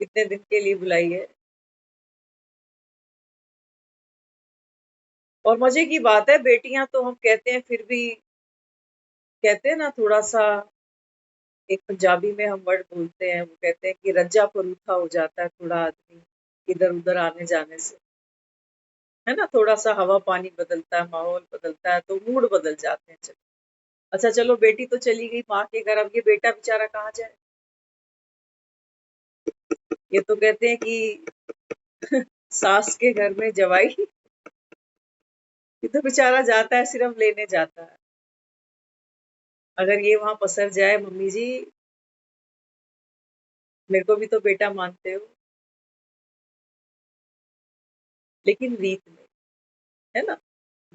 कितने दिन के लिए बुलाई है। और मजे की बात है बेटियां तो हम कहते हैं फिर भी, कहते हैं ना थोड़ा सा, एक पंजाबी में हम वर्ड बोलते हैं, वो कहते हैं कि रज्जा परूथा हो जाता है थोड़ा आदमी इधर उधर आने जाने से, है ना। थोड़ा सा हवा पानी बदलता है, माहौल बदलता है तो मूड बदल जाते हैं। चलो अच्छा, चलो बेटी तो चली गई माँ के घर, अब ये बेटा बेचारा कहाँ जाए। ये तो कहते हैं कि सास के घर में जवाई, ये तो बेचारा जाता है सिर्फ लेने जाता है। अगर ये वहां पसर जाए, मम्मी जी मेरे को भी तो बेटा मानते हो, लेकिन रीत में, है ना।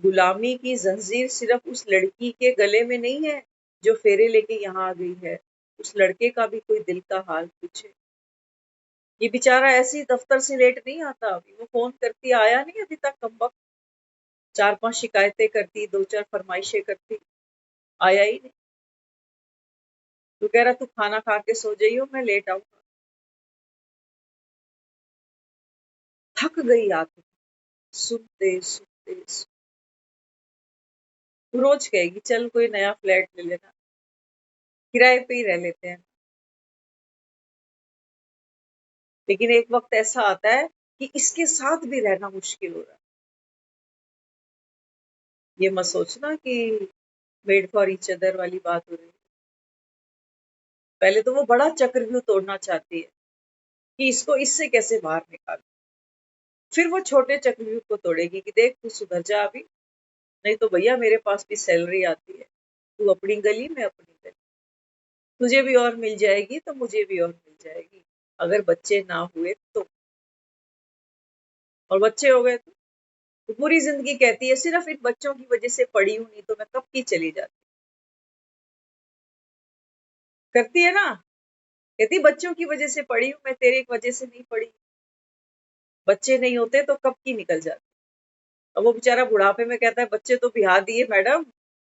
गुलामी की जंजीर सिर्फ उस लड़की के गले में नहीं है जो फेरे लेके यहाँ आ गई है, उस लड़के का भी कोई दिल का हाल पूछे। ये बेचारा ऐसे ही दफ्तर से लेट नहीं आता, अभी वो फोन करती आया नहीं अभी तक, कम वक्त 4-5 शिकायतें करती, 2-4 फरमाइशें करती, आया ही नहीं। तो कह रहा तू खाना खा के सो जाइयो, मैं लेट आऊंगा। थक गई आत्मा सुनते सुनते रोज कहेगी चल कोई नया फ्लैट ले लेना, किराए पे ही रह लेते हैं। लेकिन एक वक्त ऐसा आता है कि इसके साथ भी रहना मुश्किल हो रहा है। ये मत सोचना कि मेड फॉर ईच अदर वाली बात हो रही है। पहले तो वो बड़ा चक्रव्यूह तोड़ना चाहती है कि इसको इससे कैसे बाहर निकाल, फिर वो छोटे चक्रव्यूह को तोड़ेगी कि देख तू सुधर जा अभी, नहीं तो भैया मेरे पास भी सैलरी आती है, तू अपनी गली में अपनी गली, तुझे भी और मिल जाएगी तो मुझे भी और मिल जाएगी, अगर बच्चे ना हुए तो। और बच्चे हो गए तो पूरी जिंदगी कहती है सिर्फ इन बच्चों की वजह से पढ़ी हूं, नहीं तो मैं कब की चली जाती। करती है ना, कहती बच्चों की वजह से पढ़ी हूं मैं, तेरे वजह से नहीं पढ़ी। बच्चे नहीं होते तो कब की निकल जाती। अब वो बेचारा बुढ़ापे में कहता है बच्चे तो बिहा दिए मैडम,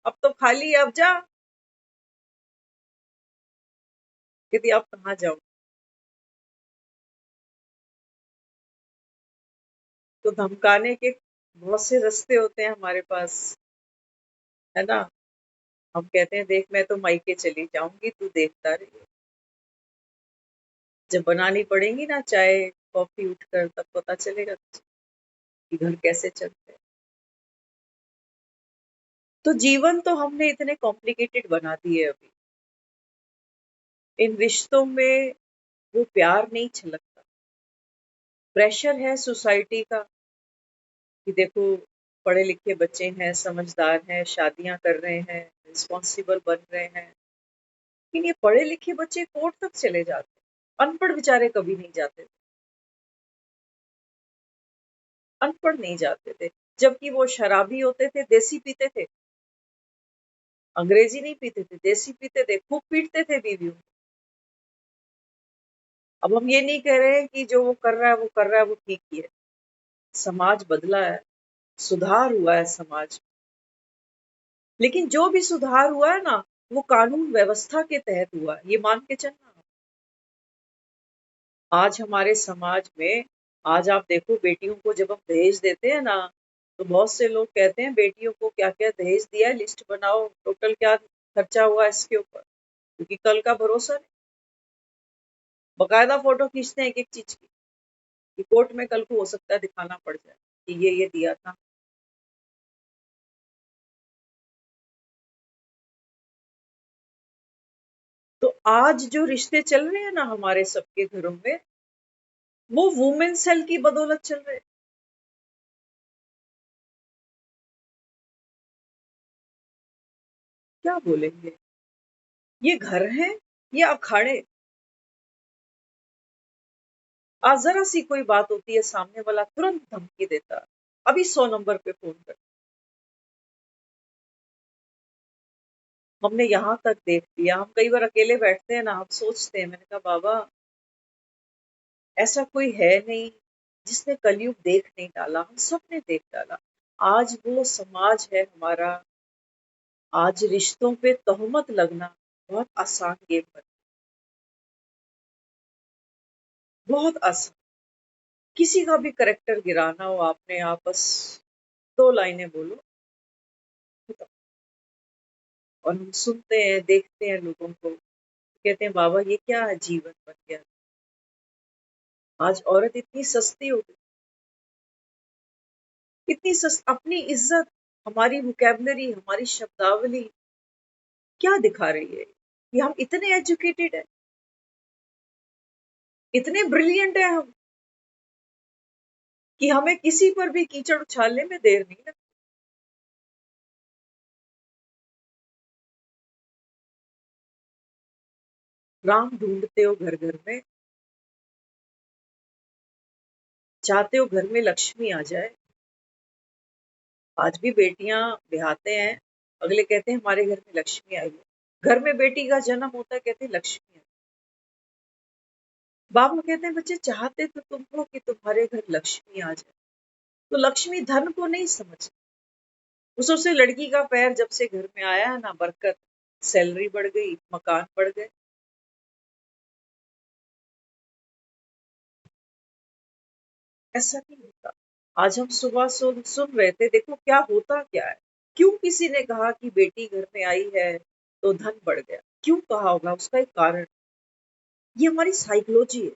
अब तो खाली है, अब जा। कहती अब कहाँ जाऊं। तो धमकाने के बहुत से रास्ते होते हैं हमारे पास, है ना। हम कहते हैं देख मैं तो मायके चली जाऊंगी, तू देखता रही। जब बनानी पड़ेगी ना चाय कॉफी उठकर, तब पता चलेगा कि घर कैसे चलते हैं। तो जीवन तो हमने इतने कॉम्प्लिकेटेड बना दिए अभी। इन रिश्तों में वो प्यार नहीं छलकता। प्रेशर है सोसाइटी का कि देखो पढ़े लिखे बच्चे हैं, समझदार हैं, शादियां कर रहे हैं, रिस्पॉन्सिबल बन रहे हैं। लेकिन ये पढ़े लिखे बच्चे कोर्ट तक चले जाते, अनपढ़ बेचारे कभी नहीं जाते, अनपढ़ नहीं जाते थे। जबकि वो शराबी होते थे, देसी पीते थे, अंग्रेजी नहीं पीते थे, देसी पीते थे, खूब पीटते थे बीवियों को। अब हम ये नहीं कह रहे हैं कि जो वो कर रहा है वो कर रहा है वो ठीक ही है। समाज बदला है, सुधार हुआ है समाज। लेकिन जो भी सुधार हुआ है ना, वो कानून व्यवस्था के तहत हुआ है, ये मान के चलना। आज हमारे समाज में, आज आप देखो बेटियों को जब हम दहेज देते हैं ना, तो बहुत से लोग कहते हैं बेटियों को क्या क्या दहेज दिया है, लिस्ट बनाओ, टोटल क्या खर्चा हुआ इसके ऊपर, क्योंकि कल का भरोसा नहीं। बकायदा फोटो खींचते हैं एक एक चीज की, कि कोर्ट में कल को हो सकता है दिखाना पड़ जाए कि ये दिया था। तो आज जो रिश्ते चल रहे हैं ना हमारे सबके घरों में, वो वुमेन सेल की बदौलत चल रहे हैं। क्या बोलेंगे, ये घर है या अखाड़े। आज जरा सी कोई बात होती है, सामने वाला तुरंत धमकी देता है, अभी 100 नंबर पे फोन कर। हमने यहाँ तक देख लिया, हम कई बार अकेले बैठते हैं ना, हम सोचते हैं, मैंने कहा बाबा ऐसा कोई है नहीं जिसने कलयुग देख नहीं डाला, हम सब ने देख डाला। आज वो समाज है हमारा, आज रिश्तों पे तोहमत लगना बहुत आसान गेम बन, बहुत आसान। किसी का भी करेक्टर गिराना हो आपने, आप बस 2 लाइनें बोलो, खत्म। और हम सुनते हैं, देखते हैं लोगों को, कहते हैं बाबा ये क्या है जीवन बन गया। आज औरत इतनी सस्ती हो गई, इतनी अपनी इज्जत, हमारी वोकैबुलरी, हमारी शब्दावली क्या दिखा रही है कि हम इतने एजुकेटेड हैं, इतने ब्रिलियंट हैं हम, कि हमें किसी पर भी कीचड़ उछालने में देर नहीं लगती। राम ढूंढते हो घर घर में, चाहते हो घर में लक्ष्मी आ जाए। आज भी बेटियां ब्याहते हैं, अगले कहते हैं हमारे घर में लक्ष्मी आई है। घर में बेटी का जन्म होता है, कहते हैं लक्ष्मी आई। बाबा कहते हैं बच्चे चाहते तो तुम हो कि तुम्हारे घर लक्ष्मी आ जाए। तो लक्ष्मी धन को नहीं समझ, उससे लड़की का पैर जब से घर में आया है ना, बरकत, सैलरी बढ़ गई, मकान बढ़ गए। ऐसा नहीं होता। आज हम सुबह सुन रहे थे, देखो क्या होता क्या है। क्यों किसी ने कहा कि बेटी घर में आई है तो धन बढ़ गया, क्यों कहा होगा, उसका एक कारण, ये हमारी साइकोलॉजी है।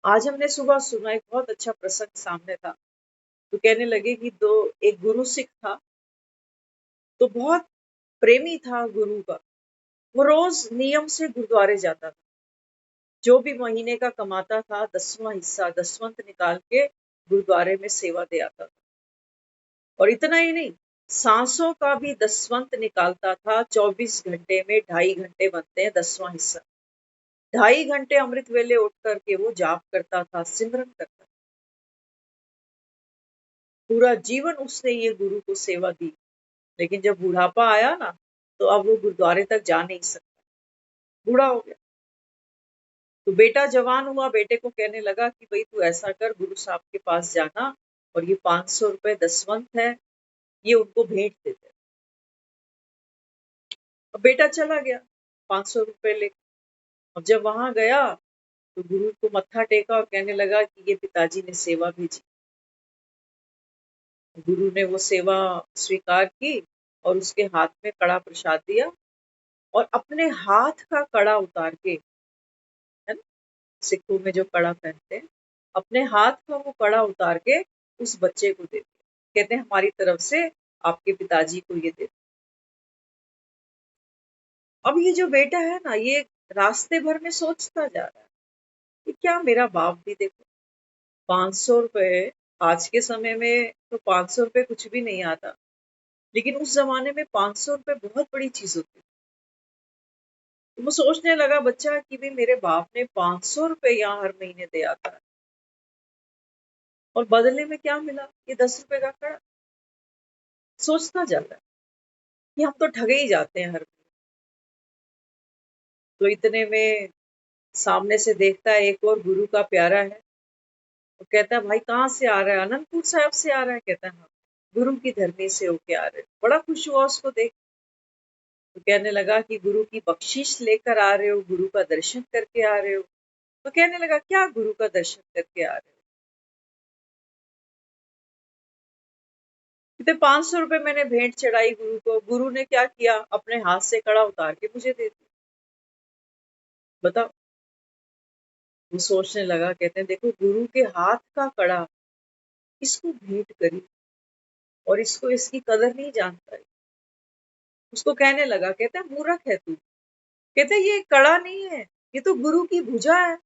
आज हमने सुबह सुना, एक बहुत अच्छा प्रसंग सामने था, तो कहने लगे कि एक गुरु सिख था, तो बहुत प्रेमी था गुरु का। वो रोज नियम से गुरुद्वारे जाता था, जो भी महीने का कमाता था 10वां हिस्सा, दसवंत निकाल के गुरुद्वारे में सेवा दे आता था। और इतना ही नहीं, सांसों का भी दसवंत निकालता था। 24 घंटे में 2.5 घंटे बनते हैं 10वां हिस्सा। 2.5 घंटे अमृत वेले उठ करके वो जाप करता था, सिमरन करता था। पूरा जीवन उसने ये गुरु को सेवा दी। लेकिन जब बुढ़ापा आया ना, तो अब वो गुरुद्वारे तक जा नहीं सकता, बूढ़ा हो गया। तो बेटा जवान हुआ, बेटे को कहने लगा कि भाई तू ऐसा कर, गुरु साहब के पास जाना और ये 500 रुपए दसवंत है, ये उनको भेंट देते। अब बेटा चला गया 500 रुपए लेकर। अब जब वहां गया तो गुरु को मत्था टेका और कहने लगा कि ये पिताजी ने सेवा भेजी। गुरु ने वो सेवा स्वीकार की और उसके हाथ में कड़ा प्रसाद दिया, और अपने हाथ का कड़ा उतार के, है ना, सिखों में जो कड़ा पहनते हैं, अपने हाथ का वो कड़ा उतार के उस बच्चे को दे दिया। कहते हैं हमारी तरफ से आपके पिताजी को ये दे। अब ये जो बेटा है ना, ये रास्ते भर में सोचता जा रहा है कि क्या मेरा बाप भी देखो 500 रुपए, आज के समय में तो 500 रुपए कुछ भी नहीं आता, लेकिन उस जमाने में 500 रुपए बहुत बड़ी चीज होती थी। तो वो सोचने लगा बच्चा कि भाई मेरे बाप ने 500 रुपए यहाँ हर महीने दे आता है और बदले में क्या मिला, ये 10 रुपए का कड़ा। सोचता जा रहा है कि हम तो ठगे ही जाते हैं हर महीने। तो इतने में सामने से देखता है एक और गुरु का प्यारा है। तो कहता है भाई कहाँ से आ रहा है? अनंतपुर साहिब से आ रहा है। कहता है हाँ, गुरु की धरनी से होके आ रहे हो। बड़ा खुश हुआ उसको देख। तो कहने लगा कि गुरु की बख्शीश लेकर आ रहे हो, गुरु का दर्शन करके आ रहे हो। तो कहने लगा क्या गुरु का दर्शन करके आ रहे हो? कहते 500 रुपए मैंने भेंट चढ़ाई गुरु को, गुरु ने क्या किया, अपने हाथ से कड़ा उतार के मुझे दे दिया। बताओ। वो सोचने लगा, कहते हैं देखो गुरु के हाथ का कड़ा इसको भेंट करी और इसको इसकी कदर नहीं जानता है। उसको कहने लगा, कहते हैं मूर्ख है तू। कहते हैं ये कड़ा नहीं है, ये तो गुरु की भुजा है।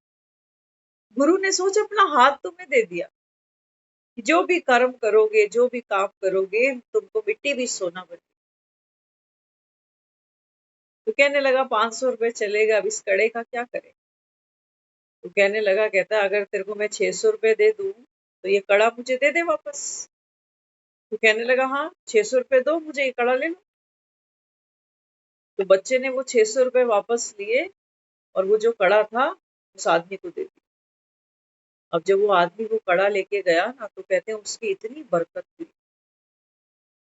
गुरु ने सोच अपना हाथ तुम्हें दे दिया कि जो भी कर्म करोगे, जो भी काम करोगे, तुमको मिट्टी भी सोना बने। तो कहने लगा 500 रुपए चलेगा, अब इस कड़े का क्या करे? तो कहने लगा, कहता है अगर तेरे को मैं 600 रुपए दे दूं तो ये कड़ा मुझे दे दे वापस। तो कहने लगा हाँ 600 रुपए दो मुझे, ये कड़ा ले लो। तो बच्चे ने वो 600 रुपए वापस लिए और वो जो कड़ा था उस आदमी को दे दिया। अब जब वो आदमी वो कड़ा लेके गया ना, तो कहते हैं उसकी इतनी बरकत हुई।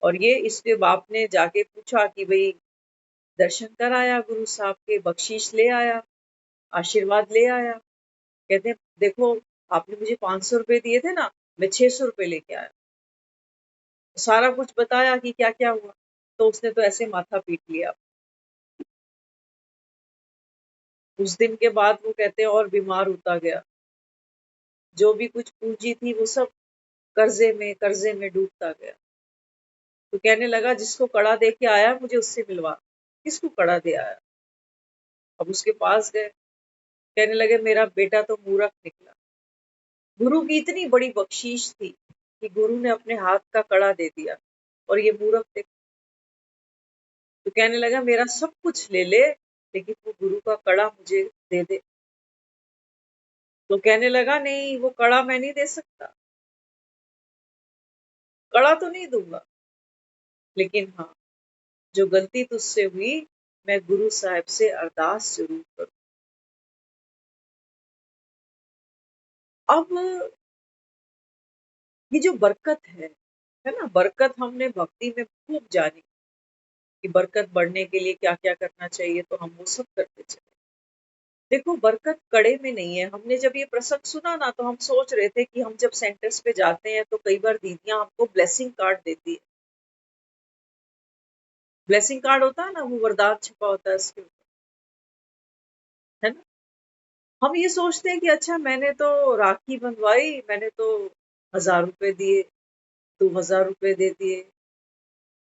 और ये इसके बाप ने जाके पूछा कि भाई दर्शन कर आया गुरु साहब के, बख्शीश ले आया, आशीर्वाद ले आया? कहते हैं देखो आपने मुझे 500 रुपए दिए थे ना, मैं 600 रुपए लेके आया। तो सारा कुछ बताया कि क्या क्या हुआ। तो उसने तो ऐसे माथा पीट लिया। उस दिन के बाद वो कहते हैं और बीमार होता गया। जो भी कुछ पूंजी थी वो सब कर्जे में डूबता गया। तो कहने लगा जिसको कड़ा दे के आया मुझे उससे मिलवा। किसको कड़ा दे आया? अब उसके पास गए, कहने लगे मेरा बेटा तो मूर्ख निकला। गुरु की इतनी बड़ी बख्शीश थी कि गुरु ने अपने हाथ का कड़ा दे दिया और ये मूर्ख थे। तो कहने लगा मेरा सब कुछ ले ले, लेकिन वो गुरु का कड़ा मुझे दे दे। तो कहने लगा नहीं वो कड़ा मैं नहीं दे सकता, कड़ा तो नहीं दूंगा, लेकिन हाँ जो गलती तुझसे हुई मैं गुरु साहब से अरदास जरूर करूँ। अब ये जो बरकत है ना, बरकत हमने भक्ति में खूब जानी कि बरकत बढ़ने के लिए क्या क्या करना चाहिए, तो हम वो सब करते चले। देखो बरकत कड़े में नहीं है। हमने जब ये प्रसंग सुना ना तो हम सोच रहे थे कि हम जब सेंटर्स पे जाते हैं तो कई बार दीदियां हमको ब्लेसिंग कार्ड देती है। ब्लेसिंग कार्ड होता है ना, वो वरदान छपा होता है उसके ऊपर, है ना। हम ये सोचते हैं कि अच्छा मैंने तो राखी बंधवाई, मैंने तो 1000 रुपए दिए, 2000 रुपए दे दिए,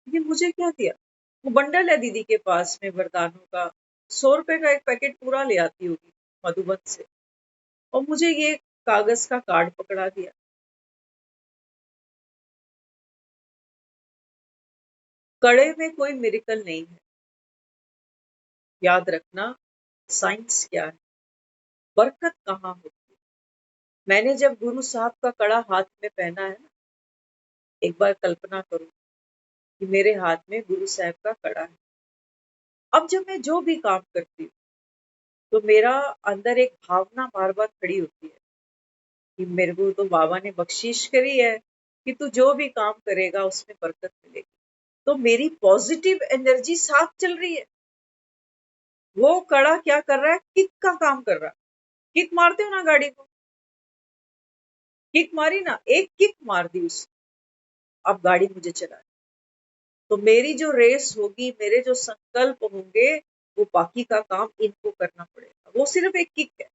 ये मुझे क्या दिया? वो बंडल है दीदी के पास में वरदानों का, 100 रुपए का एक पैकेट पूरा ले आती होगी मधुबन से, और मुझे ये कागज का कार्ड पकड़ा दिया। कड़े में कोई मिरेकल नहीं है। याद रखना साइंस क्या है, बरकत कहाँ होती है। मैंने जब गुरु साहब का कड़ा हाथ में पहना है ना, एक बार कल्पना करो कि मेरे हाथ में गुरु साहब का कड़ा है। अब जब मैं जो भी काम करती हूँ तो मेरा अंदर एक भावना बार बार खड़ी होती है कि मेरे को तो बाबा ने बख्शीश करी है कि तू जो भी काम करेगा उसमें बरकत मिलेगी। तो मेरी पॉजिटिव एनर्जी साथ चल रही है। वो कड़ा क्या कर रहा है, किक का काम कर रहा है। किक मारते हो ना गाड़ी को, किक मारी ना, एक किक मार दी उसने, अब गाड़ी मुझे चला। तो मेरी जो रेस होगी, मेरे जो संकल्प होंगे, वो बाकी का काम इनको करना पड़ेगा। वो सिर्फ एक किक है,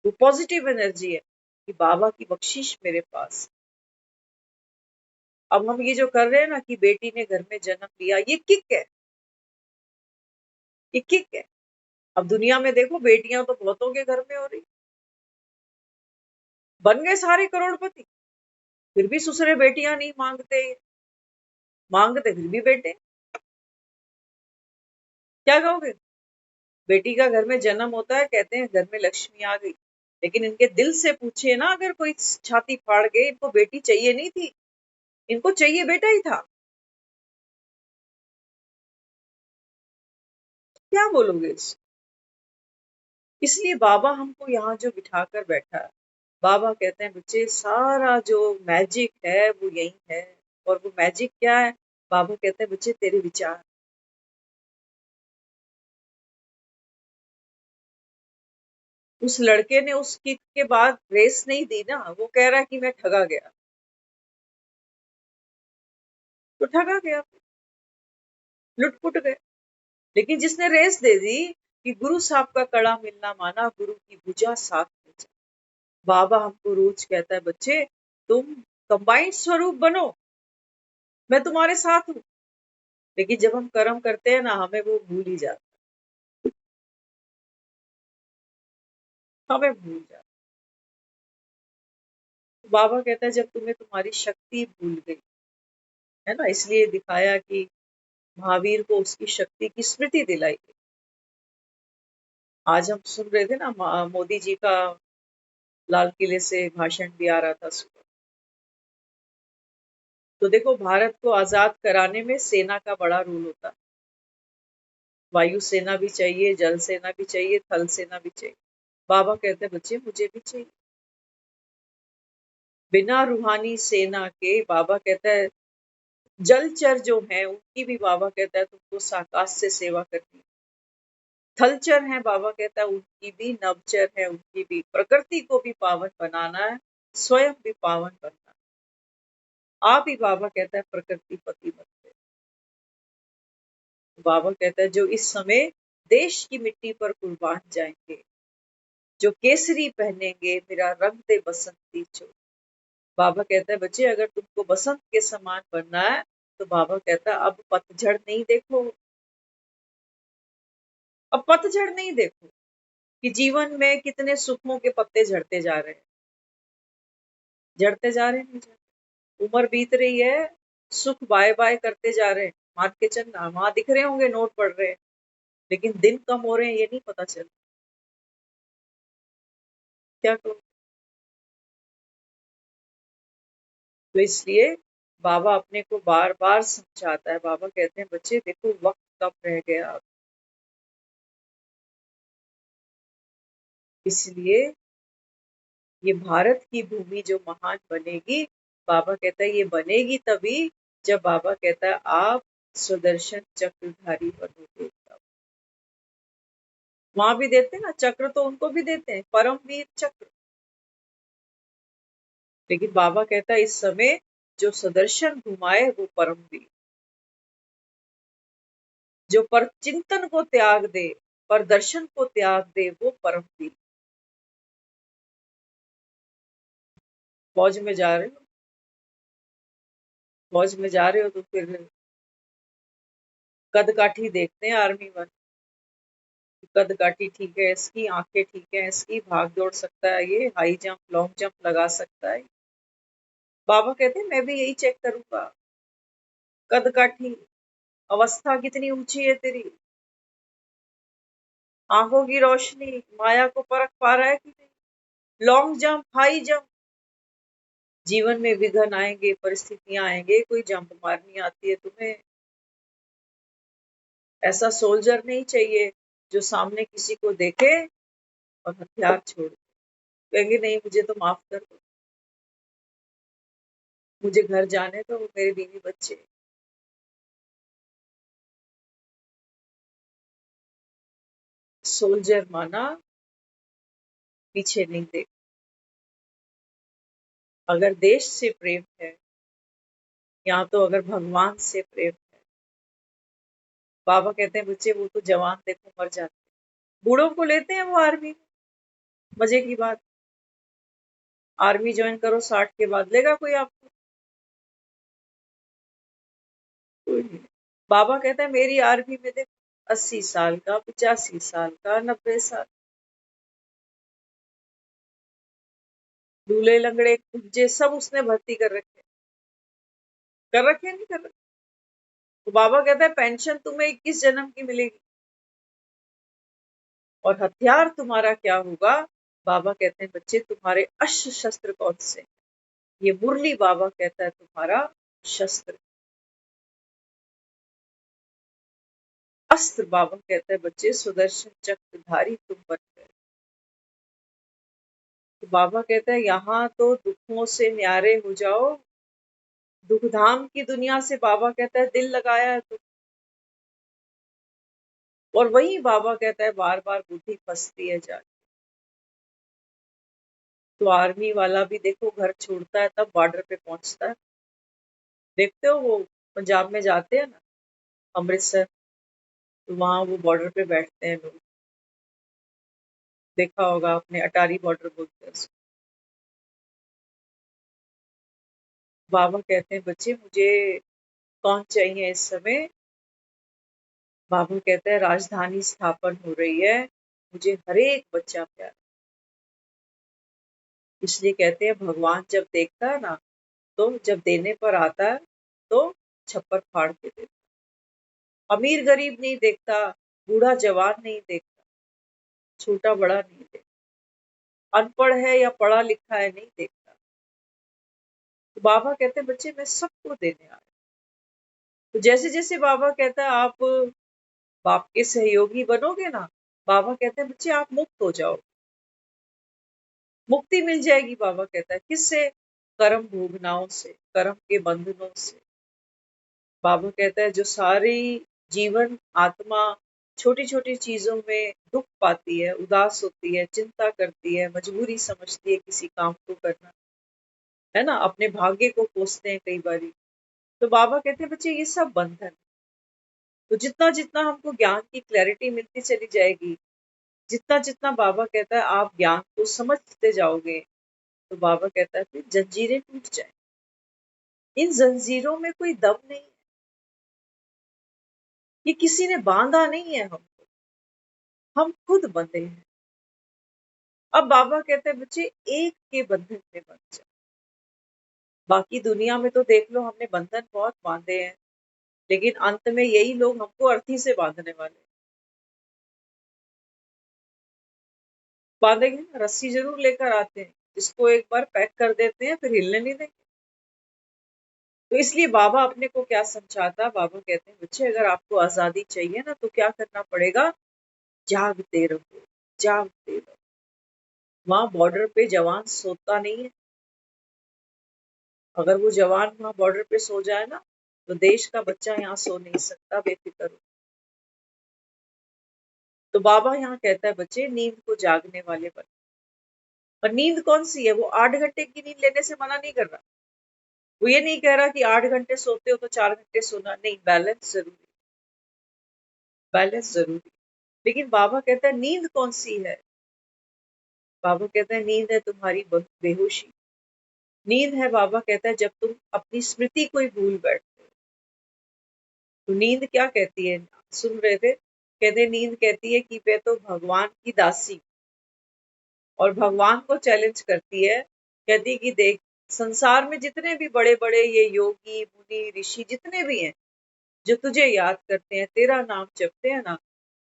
वो पॉजिटिव एनर्जी है कि बाबा की बख्शीश मेरे पास। अब हम ये जो कर रहे हैं ना कि बेटी ने घर में जन्म लिया, ये किक है। एक एक है। अब दुनिया में देखो, बेटियां तो बहुतों के घर में हो रही, बन गए सारे करोड़पति, फिर भी ससुरे बेटियां नहीं मांगते, मांगते फिर भी बेटे। क्या कहोगे? बेटी का घर में जन्म होता है, कहते हैं घर में लक्ष्मी आ गई, लेकिन इनके दिल से पूछिए ना, अगर कोई छाती फाड़ के, इनको बेटी चाहिए नहीं थी, इनको चाहिए बेटा ही था। क्या बोलोगे इसलिए बाबा हमको यहाँ जो बिठा कर बैठा है, बाबा कहते हैं बच्चे सारा जो मैजिक है वो यही है। और वो मैजिक क्या है? बाबा कहते हैं बच्चे तेरे विचार। उस लड़के ने उस किक के बाद रेस नहीं दी ना, वो कह रहा है कि मैं ठगा गया, तो ठगा गया, लुटपुट गए। लेकिन जिसने रेस दे दी कि गुरु साहब का कड़ा मिलना माना, गुरु की भुजा साथ में चली। बाबा हमको रोज कहता है बच्चे तुम कंबाइंड स्वरूप बनो, मैं तुम्हारे साथ हूँ। लेकिन जब हम कर्म करते हैं ना, हमें वो भूल ही जाता, हमें भूल जाता। तो बाबा कहता है जब तुम्हें तुम्हारी शक्ति भूल गई है ना, इसलिए दिखाया कि महावीर को उसकी शक्ति की स्मृति दिलाई। आज हम सुन रहे थे ना, मोदी जी का लाल किले से भाषण भी आ रहा था सुबह। तो देखो, भारत को आजाद कराने में सेना का बड़ा रोल होता है। वायु सेना भी चाहिए, जल सेना भी चाहिए, थल सेना भी चाहिए। बाबा कहते हैं बच्चे मुझे भी चाहिए। बिना रूहानी सेना के, बाबा कहता है जलचर जो है उनकी भी, बाबा कहता है तुमको साकाश से सेवा करनी। थलचर है, बाबा कहता है उनकी भी, नवचर है उनकी भी, प्रकृति को भी पावन बनाना है, स्वयं भी पावन बनना है। आप ही, बाबा कहता है प्रकृति पति बनते। बाबा कहता है जो इस समय देश की मिट्टी पर कुर्बान जाएंगे, जो केसरी पहनेंगे मेरा रंग दे बसंती चो। बाबा कहता है बच्चे अगर तुमको बसंत के समान बनना है, तो बाबा कहता है अब पतझड़ नहीं देखो, अब पतझड़ नहीं देखो कि जीवन में कितने सुखों के पत्ते झड़ते जा रहे हैं, झड़ते जा रहे हैं, नहीं झड़ते। उम्र बीत रही है, सुख बाय बाय करते जा रहे हैं, मान के चलना। वहां दिख रहे होंगे नोट पड़ रहे हैं, लेकिन दिन कम हो रहे हैं, ये नहीं पता चल। क्या करो? तो इसलिए बाबा अपने को बार बार समझाता है। बाबा कहते हैं बच्चे देखो वक्त कम रह गया, इसलिए ये भारत की भूमि जो महान बनेगी, बाबा कहता है ये बनेगी तभी जब, बाबा कहता है आप सुदर्शन चक्रधारी बनोगे तब। वहां भी देते हैं ना चक्र, तो उनको भी देते हैं परमवीर चक्र। लेकिन बाबा कहता है इस समय जो सुदर्शन घुमाए वो परमवीर, जो पर चिंतन को त्याग दे, पर दर्शन को त्याग दे, वो परमवीर। फौज में जा रहे हो, फौज में जा रहे हो तो फिर कद काठी देखते हैं आर्मी वाले, कद काठी ठीक है इसकी, आंखें ठीक है इसकी, भाग दौड़ सकता है ये, हाई जंप लॉन्ग जंप लगा सकता है। बाबा कहते हैं मैं भी यही चेक करूंगा, कद काठी, अवस्था कितनी ऊंची है तेरी, आंखों की रोशनी माया को परख पा रहा है कि नहीं, लॉन्ग जंप हाई जंप। जीवन में विघ्न आएंगे, परिस्थितियां आएंगे, कोई जंप मारनी आती है तुम्हें। ऐसा सोल्जर नहीं चाहिए जो सामने किसी को देखे और हथियार छोड़ दे, कहेंगे नहीं मुझे तो माफ कर दो, मुझे घर जाने दो, मेरे बीवी बच्चे। सोल्जर माना पीछे नहीं देख। अगर देश से प्रेम है, या तो अगर भगवान से प्रेम है, बाबा कहते हैं बच्चे वो तो जवान देखो मर जाते हैं, बूढ़ों को लेते हैं वो आर्मी में। मजे की बात, आर्मी ज्वाइन करो 60 के बाद, लेगा कोई आपको? कोई नहीं। बाबा कहता है मेरी आर्मी में देखो 80 साल का, 85 साल का, 90 साल। लूले लंगड़े कुंजे सब उसने भर्ती कर रखे नहीं कर रखे। तो बाबा कहता है पेंशन तुम्हें 21 जन्म की मिलेगी, और हथियार तुम्हारा क्या होगा? बाबा कहते हैं बच्चे तुम्हारे अस्त्र शस्त्र कौन से? ये मुरली बाबा कहता है तुम्हारा शस्त्र। अस्त्र बाबा कहते हैं बच्चे सुदर्शन चक्रधारी तुम बन गए। तो बाबा कहता है यहाँ तो दुखों से न्यारे हो जाओ। दुखधाम की दुनिया से बाबा कहता है दिल लगाया है तुम। और वही बाबा कहता है बार बार बुद्धि फंसती है जाके। तो आर्मी वाला भी देखो घर छोड़ता है तब बॉर्डर पे पहुंचता है। देखते हो वो पंजाब में जाते हैं ना, अमृतसर, तो वहां वो बॉर्डर पे बैठते हैं लोग। देखा होगा आपने, अटारी बॉर्डर बोलते हैं उसको। बाबा कहते हैं बच्चे मुझे कौन चाहिए इस समय? बाबा कहते हैं राजधानी स्थापन हो रही है, मुझे हर एक बच्चा प्यारा। इसलिए कहते हैं भगवान जब देखता है ना, तो जब देने पर आता है तो छप्पर फाड़ के देता। अमीर गरीब नहीं देखता, बूढ़ा जवान नहीं देखता, छोटा बड़ा नहीं देखता, अनपढ़ है या पढ़ा लिखा है नहीं देखता। तो बाबा कहते हैं बच्चे मैं सबको देने आया। तो जैसे जैसे बाबा कहता है आप बाप के सहयोगी बनोगे ना, बाबा कहते हैं बच्चे आप मुक्त हो जाओ। मुक्ति मिल जाएगी। बाबा कहता है किससे? कर्म भोगनाओं से, कर्म के बंधनों से। बाबा कहता है जो सारी जीवन आत्मा छोटी छोटी चीजों में दुख पाती है, उदास होती है, चिंता करती है, मजबूरी समझती है किसी काम को करना, है ना, अपने भाग्य को कोसते हैं कई बारी। तो बाबा कहते हैं बच्चे ये सब बंधन है। तो जितना जितना हमको ज्ञान की क्लैरिटी मिलती चली जाएगी, जितना जितना बाबा कहता है आप ज्ञान को समझते जाओगे, तो बाबा कहता है फिर जंजीरें टूट जाए। इन जंजीरों में कोई दम नहीं है, ये किसी ने बांधा नहीं है हमको, हम खुद बंधे हैं। अब बाबा कहते हैं बच्चे एक के बंधन में बंध जाओ। बाकी दुनिया में तो देख लो हमने बंधन बहुत बांधे हैं, लेकिन अंत में यही लोग हमको अर्थी से बांधने वाले हैं। बांधेंगे ना, रस्सी जरूर लेकर आते हैं, जिसको एक बार पैक कर देते हैं फिर हिलने नहीं देंगे। तो इसलिए बाबा अपने को क्या समझाता है? बाबा कहते हैं बच्चे अगर आपको आजादी चाहिए ना, तो क्या करना पड़ेगा? जागते रहो, जागते रहो। वहां बॉर्डर पे जवान सोता नहीं है। अगर वो जवान वहां बॉर्डर पे सो जाए ना, तो देश का बच्चा यहाँ सो नहीं सकता, बेफिक्र हो। तो बाबा यहाँ कहता है बच्चे नींद को जागने वाले बन। और नींद कौन सी है? वो 8 घंटे की नींद लेने से मना नहीं कर रहा। वो ये नहीं कह रहा कि 8 घंटे सोते हो तो 4 घंटे सोना नहीं। बैलेंस जरूरी, बैलेंस जरूरी। लेकिन बाबा कहता है नींद कौन सी है? बाबा कहता है नींद है तुम्हारी बेहोशी। नींद है, बाबा कहता है जब तुम अपनी स्मृति को ही भूल बैठते हो। तो नींद क्या कहती है? सुन रहे थे, कहते नींद कहती है कि मैं तो भगवान की दासी, और भगवान को चैलेंज करती है। कहती है कि देख, संसार में जितने भी बड़े बड़े ये योगी मुनि ऋषि जितने भी हैं, जो तुझे याद करते हैं, तेरा नाम जपते हैं ना,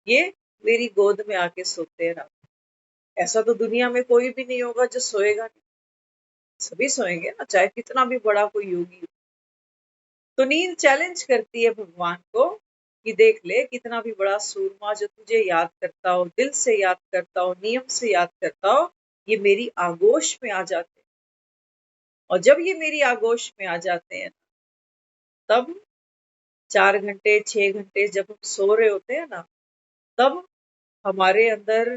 ये मेरी गोद में आके सोते हैं ना। ऐसा तो दुनिया में कोई भी नहीं होगा जो सोएगा नहीं, सभी सोएंगे ना, चाहे कितना भी बड़ा कोई योगी हो। तो नींद चैलेंज करती है भगवान को कि देख ले कितना भी बड़ा सूरमा जो तुझे याद करता हो, दिल से याद करता हो, नियम से याद करता हो, ये मेरी आगोश में आ जाते हैं। और जब ये मेरी आगोश में आ जाते हैं, तब 4 घंटे 6 घंटे जब हम सो रहे होते हैं ना, तब हमारे अंदर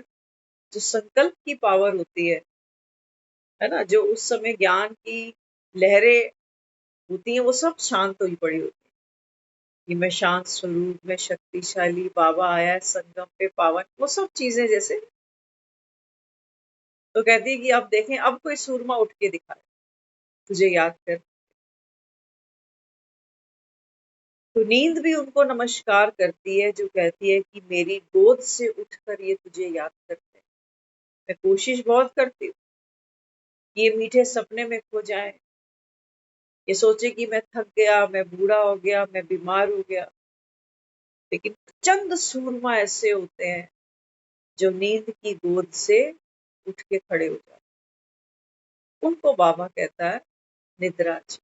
जो संकल्प की पावर होती है ना, जो उस समय ज्ञान की लहरें होती हैं, वो सब शांत हुई पड़ी होती है कि मैं शांत स्वरूप में शक्तिशाली, बाबा आया है संगम पे पावन, वो सब चीजें जैसे। तो कहती है कि अब देखें, अब कोई सूरमा उठ के दिखाए तुझे याद कर। तो नींद भी उनको नमस्कार करती है, जो कहती है कि मेरी गोद से उठकर ये तुझे याद करते हैं। मैं कोशिश बहुत करती हूँ कि ये मीठे सपने में खो जाए, ये सोचे कि मैं थक गया, मैं बूढ़ा हो गया, मैं बीमार हो गया। लेकिन चंद सूरमा ऐसे होते हैं जो नींद की गोद से उठ के खड़े हो जाते हैं। उनको बाबा कहता है निद्रा जीत।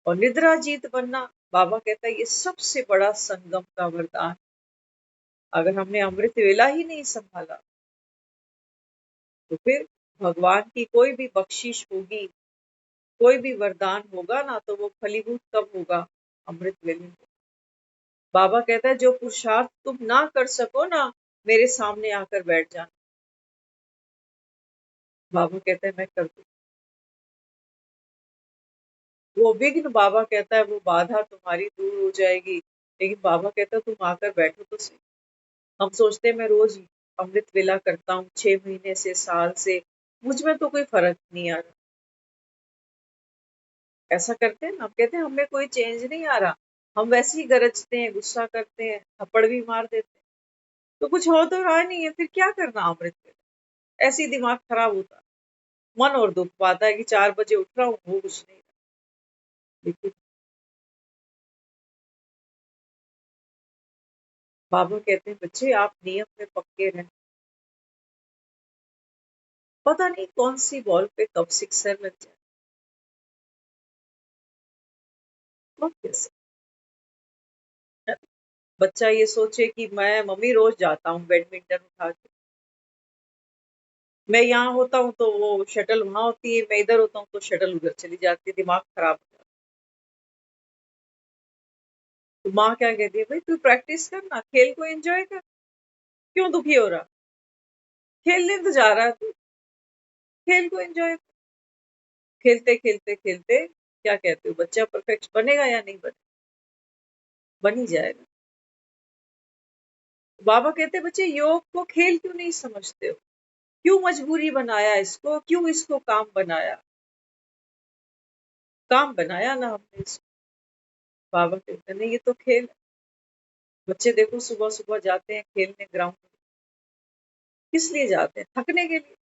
और निद्रा जीत बनना, बाबा कहता है, ये सबसे बड़ा संगम का वरदान। अगर हमने अमृत वेला ही नहीं संभाला तो फिर भगवान की कोई भी बख्शिश होगी, कोई भी वरदान होगा ना, तो वो फलीभूत कब होगा? अमृत वेले में। बाबा कहता है जो पुरुषार्थ तुम ना कर सको ना, मेरे सामने आकर बैठ जाना। बाबा कहता है मैं कर दूं। वो विघ्न, बाबा कहता है वो बाधा तुम्हारी दूर हो जाएगी। लेकिन बाबा कहता है तुम आकर बैठो तो सही। हम सोचते हैं मैं रोज अमृत वेला करता हूँ, 6 महीने से, साल से, मुझ में तो कोई फर्क नहीं आ रहा। ऐसा करते हैं ना, हम कहते हैं हमें कोई चेंज नहीं आ रहा, हम वैसे ही गरजते हैं, गुस्सा करते हैं, थप्पड़ भी मार देते हैं, तो कुछ हो तो रहा नहीं है, फिर क्या करना अमृत वेला? ऐसे ही दिमाग खराब होता है। मन और दुख पाता है कि 4 बजे उठ रहा हूँ, वो कुछ नहीं रहा। लेकिन बाबा कहते हैं बच्चे आप नियम में पक्के रहें। पता नहीं कौन सी बॉल पे कब सिक्सर लग जाए, कौन कैसे। बच्चा ये सोचे कि मैं मम्मी रोज जाता हूँ बैडमिंटन उठा के, मैं यहाँ होता हूँ तो वो शटल वहां होती है, मैं इधर होता हूँ तो शटल उधर चली जाती है, दिमाग खराब हो जाता है। तो माँ क्या कहती है, भाई तू प्रैक्टिस कर ना, खेल को एंजॉय कर, क्यों दुखी हो रहा? खेलने तो जा रहा है तू, खेल को एंजॉय कर। खेलते खेलते खेलते क्या कहते हो, बच्चा परफेक्ट बनेगा या नहीं बनेगा? बन ही जाएगा। बाबा कहते बच्चे योग को खेल क्यों नहीं समझते हो, क्यों मजबूरी बनाया इसको, क्यों इसको काम बनाया? काम बनाया ना हमने इसको। बाबा कहते नहीं, ये तो खेल है। बच्चे देखो सुबह सुबह जाते हैं खेलने ग्राउंड में, किस लिए जाते हैं? थकने के लिए,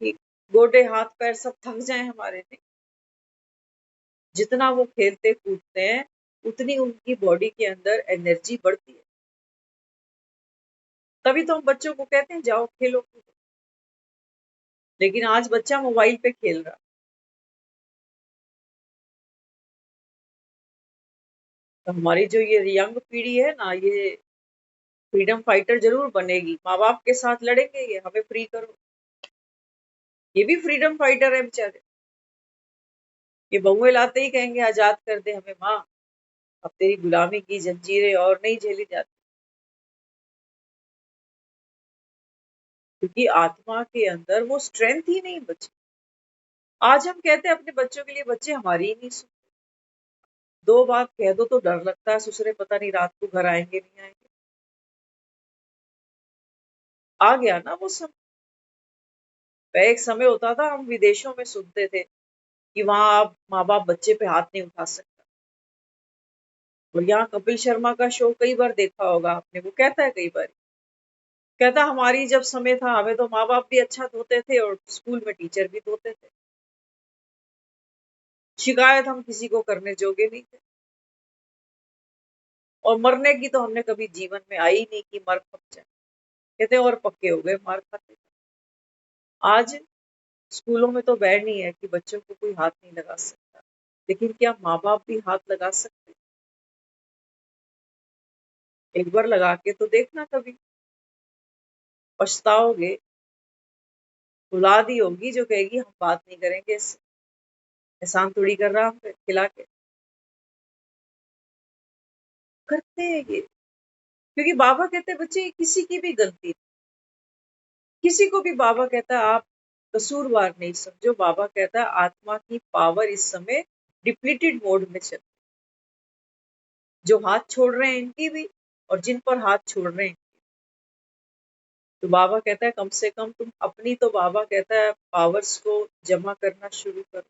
कि गोडे हाथ पैर सब थक जाए हमारे। नहीं, जितना वो खेलते कूदते हैं उतनी उनकी बॉडी के अंदर एनर्जी बढ़ती है। तभी तो हम बच्चों को कहते हैं जाओ खेलो कूदो। लेकिन आज बच्चा मोबाइल पे खेल रहा। तो हमारी जो ये यंग पीढ़ी है ना, ये फ्रीडम फाइटर जरूर बनेगी। माँ बाप के साथ लड़ेंगे, ये हमें फ्री करो। ये भी फ्रीडम फाइटर है बेचारे। ये बहुए लाते ही कहेंगे आजाद कर दे हमें माँ, अब तेरी गुलामी की जंजीरें और नहीं झेली जाती। क्योंकि आत्मा के अंदर वो स्ट्रेंथ ही नहीं बची। आज हम कहते हैं अपने बच्चों के लिए, बच्चे हमारी ही नहीं सुनते। 2 बात कह दो तो डर लगता है, ससुरे पता नहीं रात को घर आएंगे नहीं आएंगे। आ गया ना वो समय। एक समय होता था, हम विदेशों में सुनते थे कि वहां आप माँ बाप बच्चे पे हाथ नहीं उठा सकता। और यहाँ कपिल शर्मा का शो कई बार देखा होगा आपने, वो कहता है कई बार, कहता हमारी जब समय था हमें तो माँ बाप भी अच्छा धोते थे और स्कूल में टीचर भी धोते थे, शिकायत हम किसी को करने जोगे नहीं थे। और मरने की तो हमने कभी जीवन में आई नहीं कि मर खप जाए। कहते और पक्के हो गए मार खाते। आज स्कूलों में तो बैन नहीं है कि बच्चों को कोई हाथ नहीं लगा सकता, लेकिन क्या माँ बाप भी हाथ लगा सकते? एक बार लगा के तो देखना, कभी पछताओगे। औलाद ही होगी जो कहेगी हम बात नहीं करेंगे इससे, एहसान थोड़ी कर रहा हम पे खिला के। करते हैं ये, क्योंकि बाबा कहते हैं बच्चे किसी की भी गलती नहीं, किसी को भी बाबा कहता है आप कसूरवार नहीं समझो। बाबा कहता है आत्मा की पावर इस समय डिप्लीटेड मोड में चल, जो हाथ छोड़ रहे हैं इनकी भी, और जिन पर हाथ छोड़ रहे हैं। तो बाबा कहता है कम से कम तुम अपनी, तो बाबा कहता है पावर्स को जमा करना शुरू करो।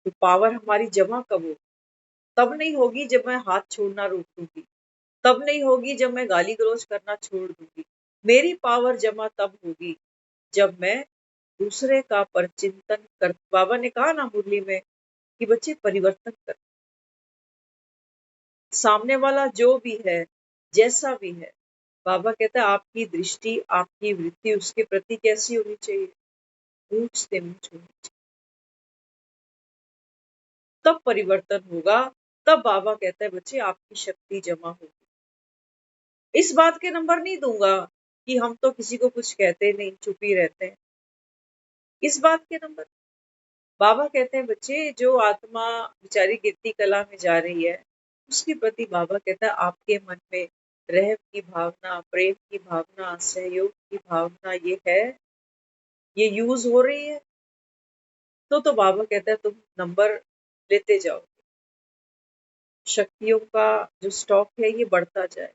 तो पावर हमारी जमा कब हो? तब नहीं होगी जब मैं हाथ छोड़ना रोक दूंगी, तब नहीं होगी जब मैं गाली गलौज करना छोड़ दूंगी। मेरी पावर जमा तब होगी जब मैं दूसरे का परचिंतन कर। बाबा ने कहा ना मुरली में कि बच्चे परिवर्तन कर, सामने वाला जो भी है, जैसा भी है, बाबा कहता है आपकी दृष्टि, आपकी वृत्ति उसके प्रति कैसी होनी चाहिए? ऊंच से ऊंच होनी चाहिए। तब परिवर्तन होगा, तब बाबा कहता है बच्चे आपकी शक्ति जमा होगी। इस बात के नंबर नहीं दूंगा कि हम तो किसी को कुछ कहते नहीं, चुप ही रहते हैं, इस बात के नंबर। बाबा कहते हैं बच्चे जो आत्मा बेचारी गिरती कला में जा रही है, उसके प्रति बाबा कहता है आपके मन में रहम की भावना, प्रेम की भावना, सहयोग की भावना ये है, ये यूज हो रही है, तो बाबा कहता है तुम नंबर लेते जाओ, शक्तियों का जो स्टॉक है ये बढ़ता जाए।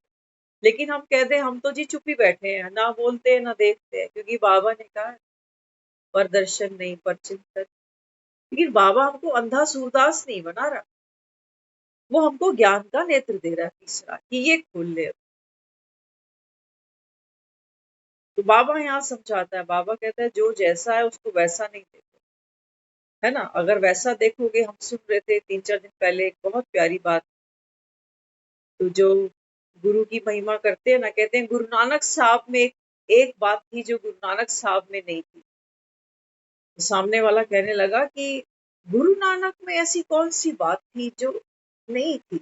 लेकिन हम कहते हैं हम तो जी चुप ही बैठे हैं, ना बोलते हैं ना देखते हैं, क्योंकि बाबा ने कहा पर दर्शन नहीं पर चिंतन। लेकिन बाबा हमको अंधा सूरदास नहीं बना रहा, वो हमको ज्ञान का नेत्र दे रहा है तीसरा कि ये खोल ले। तो बाबा यहाँ समझाता है, बाबा कहता है जो जैसा है उसको वैसा नहीं देखो, है ना। अगर वैसा देखोगे, हम सुन रहे थे 3-4 दिन पहले एक बहुत प्यारी बात, तो जो गुरु की महिमा करते हैं ना, कहते हैं गुरु नानक साहब में एक बात थी जो गुरु नानक साहब में नहीं थी। तो सामने वाला कहने लगा कि गुरु नानक में ऐसी कौन सी बात थी जो नहीं थी,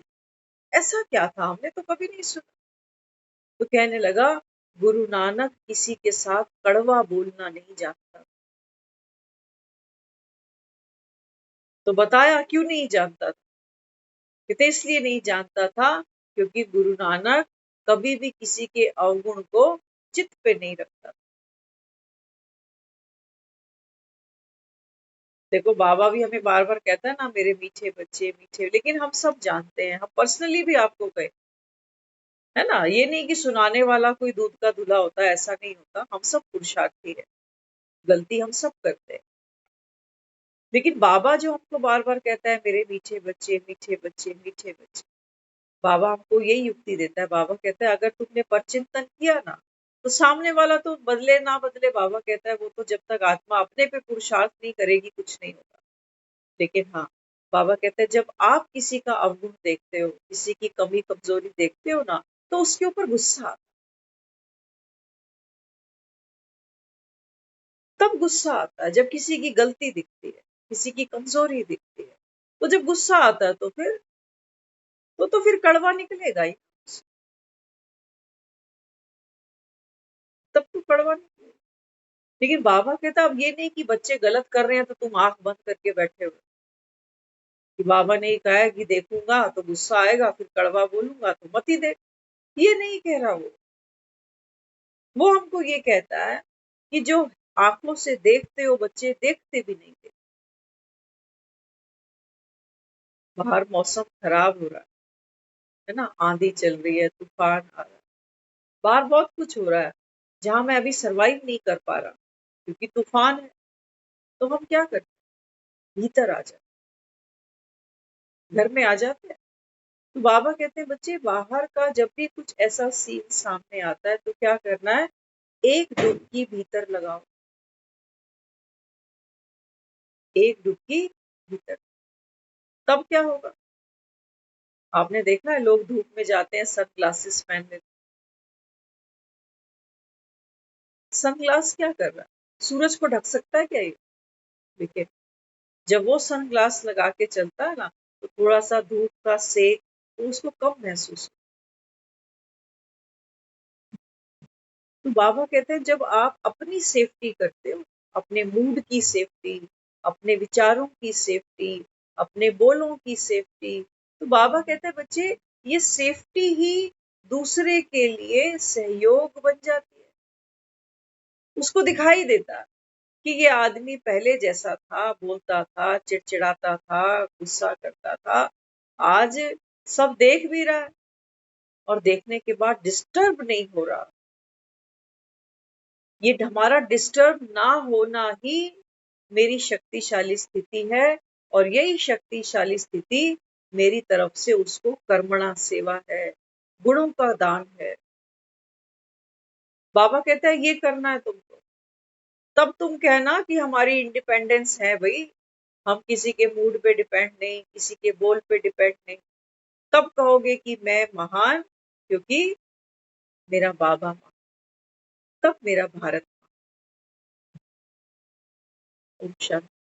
ऐसा क्या था, हमने तो कभी नहीं सुना। तो कहने लगा गुरु नानक किसी के साथ कड़वा बोलना नहीं जानता। तो बताया क्यों नहीं जानता था, कहते इसलिए नहीं जानता था क्योंकि गुरु नानक कभी भी किसी के अवगुण को चित्त पे नहीं रखता। देखो बाबा भी हमें बार बार कहता है ना मेरे मीठे बच्चे मीठे, लेकिन हम सब जानते हैं, हम पर्सनली भी आपको कहे, है ना। ये नहीं कि सुनाने वाला कोई दूध का दूल्हा होता है, ऐसा नहीं होता, हम सब पुरुषार्थी है, गलती हम सब करते हैं। लेकिन बाबा जो हमको बार बार कहता है मेरे मीठे बच्चे मीठे बच्चे मीठे बच्चे, बाबा हमको यही युक्ति देता है। बाबा कहता है अगर तुमने परचिंतन किया ना, तो सामने वाला तो बदले ना बदले, बाबा कहता है वो तो जब तक आत्मा अपने पे पुरुषार्थ नहीं करेगी कुछ नहीं होगा। लेकिन हाँ, बाबा कहते हैं जब आप किसी का अवगुण देखते हो, किसी की कमी कमजोरी देखते हो ना, तो उसके ऊपर गुस्सा आता है। तब गुस्सा आता है जब किसी की गलती दिखती है, किसी की कमजोरी दिखती है। तो जब गुस्सा आता है तो फिर कड़वा निकलेगा ही, तब तो कड़वा निकलेगा। लेकिन बाबा कहता अब ये नहीं कि बच्चे गलत कर रहे हैं तो तुम आंख बंद करके बैठे हो, कि बाबा ने ही कहा है कि देखूंगा तो गुस्सा आएगा, फिर कड़वा बोलूंगा तो मत ही देख। ये नहीं कह रहा वो हमको ये कहता है कि जो आंखों से देखते हो बच्चे, देखते भी नहीं थे। बाहर मौसम खराब हो रहा है ना, आंधी चल रही है, तूफान आ रहा है, बाहर बहुत कुछ हो रहा है जहां मैं अभी सरवाइव नहीं कर पा रहा क्योंकि तूफान है। तो हम क्या करते हैं, भीतर आ जाते, घर में आ जाते हैं। तो बाबा कहते हैं बच्चे बाहर का जब भी कुछ ऐसा सीन सामने आता है तो क्या करना है, एक डुबकी भीतर लगाओ, एक डुबकी भीतर। तब क्या होगा, आपने देखा है लोग धूप में जाते हैं सन ग्लासेस पहन लेते। सनग्लास क्या कर रहा है, सूरज को ढक सकता है क्या ये? देखिए जब वो सनग्लास लगा के चलता है ना, तो थोड़ा सा धूप का सेक तो उसको कम महसूस। तो बाबा कहते हैं जब आप अपनी सेफ्टी करते हो, अपने मूड की सेफ्टी, अपने विचारों की सेफ्टी, अपने बोलों की सेफ्टी, तो बाबा कहते हैं बच्चे ये सेफ्टी ही दूसरे के लिए सहयोग बन जाती है। उसको दिखाई देता कि ये आदमी पहले जैसा था, बोलता था, चिड़चिड़ाता था, गुस्सा करता था, आज सब देख भी रहा है और देखने के बाद डिस्टर्ब नहीं हो रहा। ये हमारा डिस्टर्ब ना होना ही मेरी शक्तिशाली स्थिति है, और यही शक्तिशाली स्थिति मेरी तरफ से उसको कर्मणा सेवा है, गुणों का दान है। बाबा कहता है ये करना है तुमको, तब तुम कहना कि हमारी इंडिपेंडेंस है भाई, हम किसी के मूड पे डिपेंड नहीं, किसी के बोल पे डिपेंड नहीं। तब कहोगे कि मैं महान, क्योंकि मेरा बाबा महान, तब मेरा भारत महान। ओम शांति।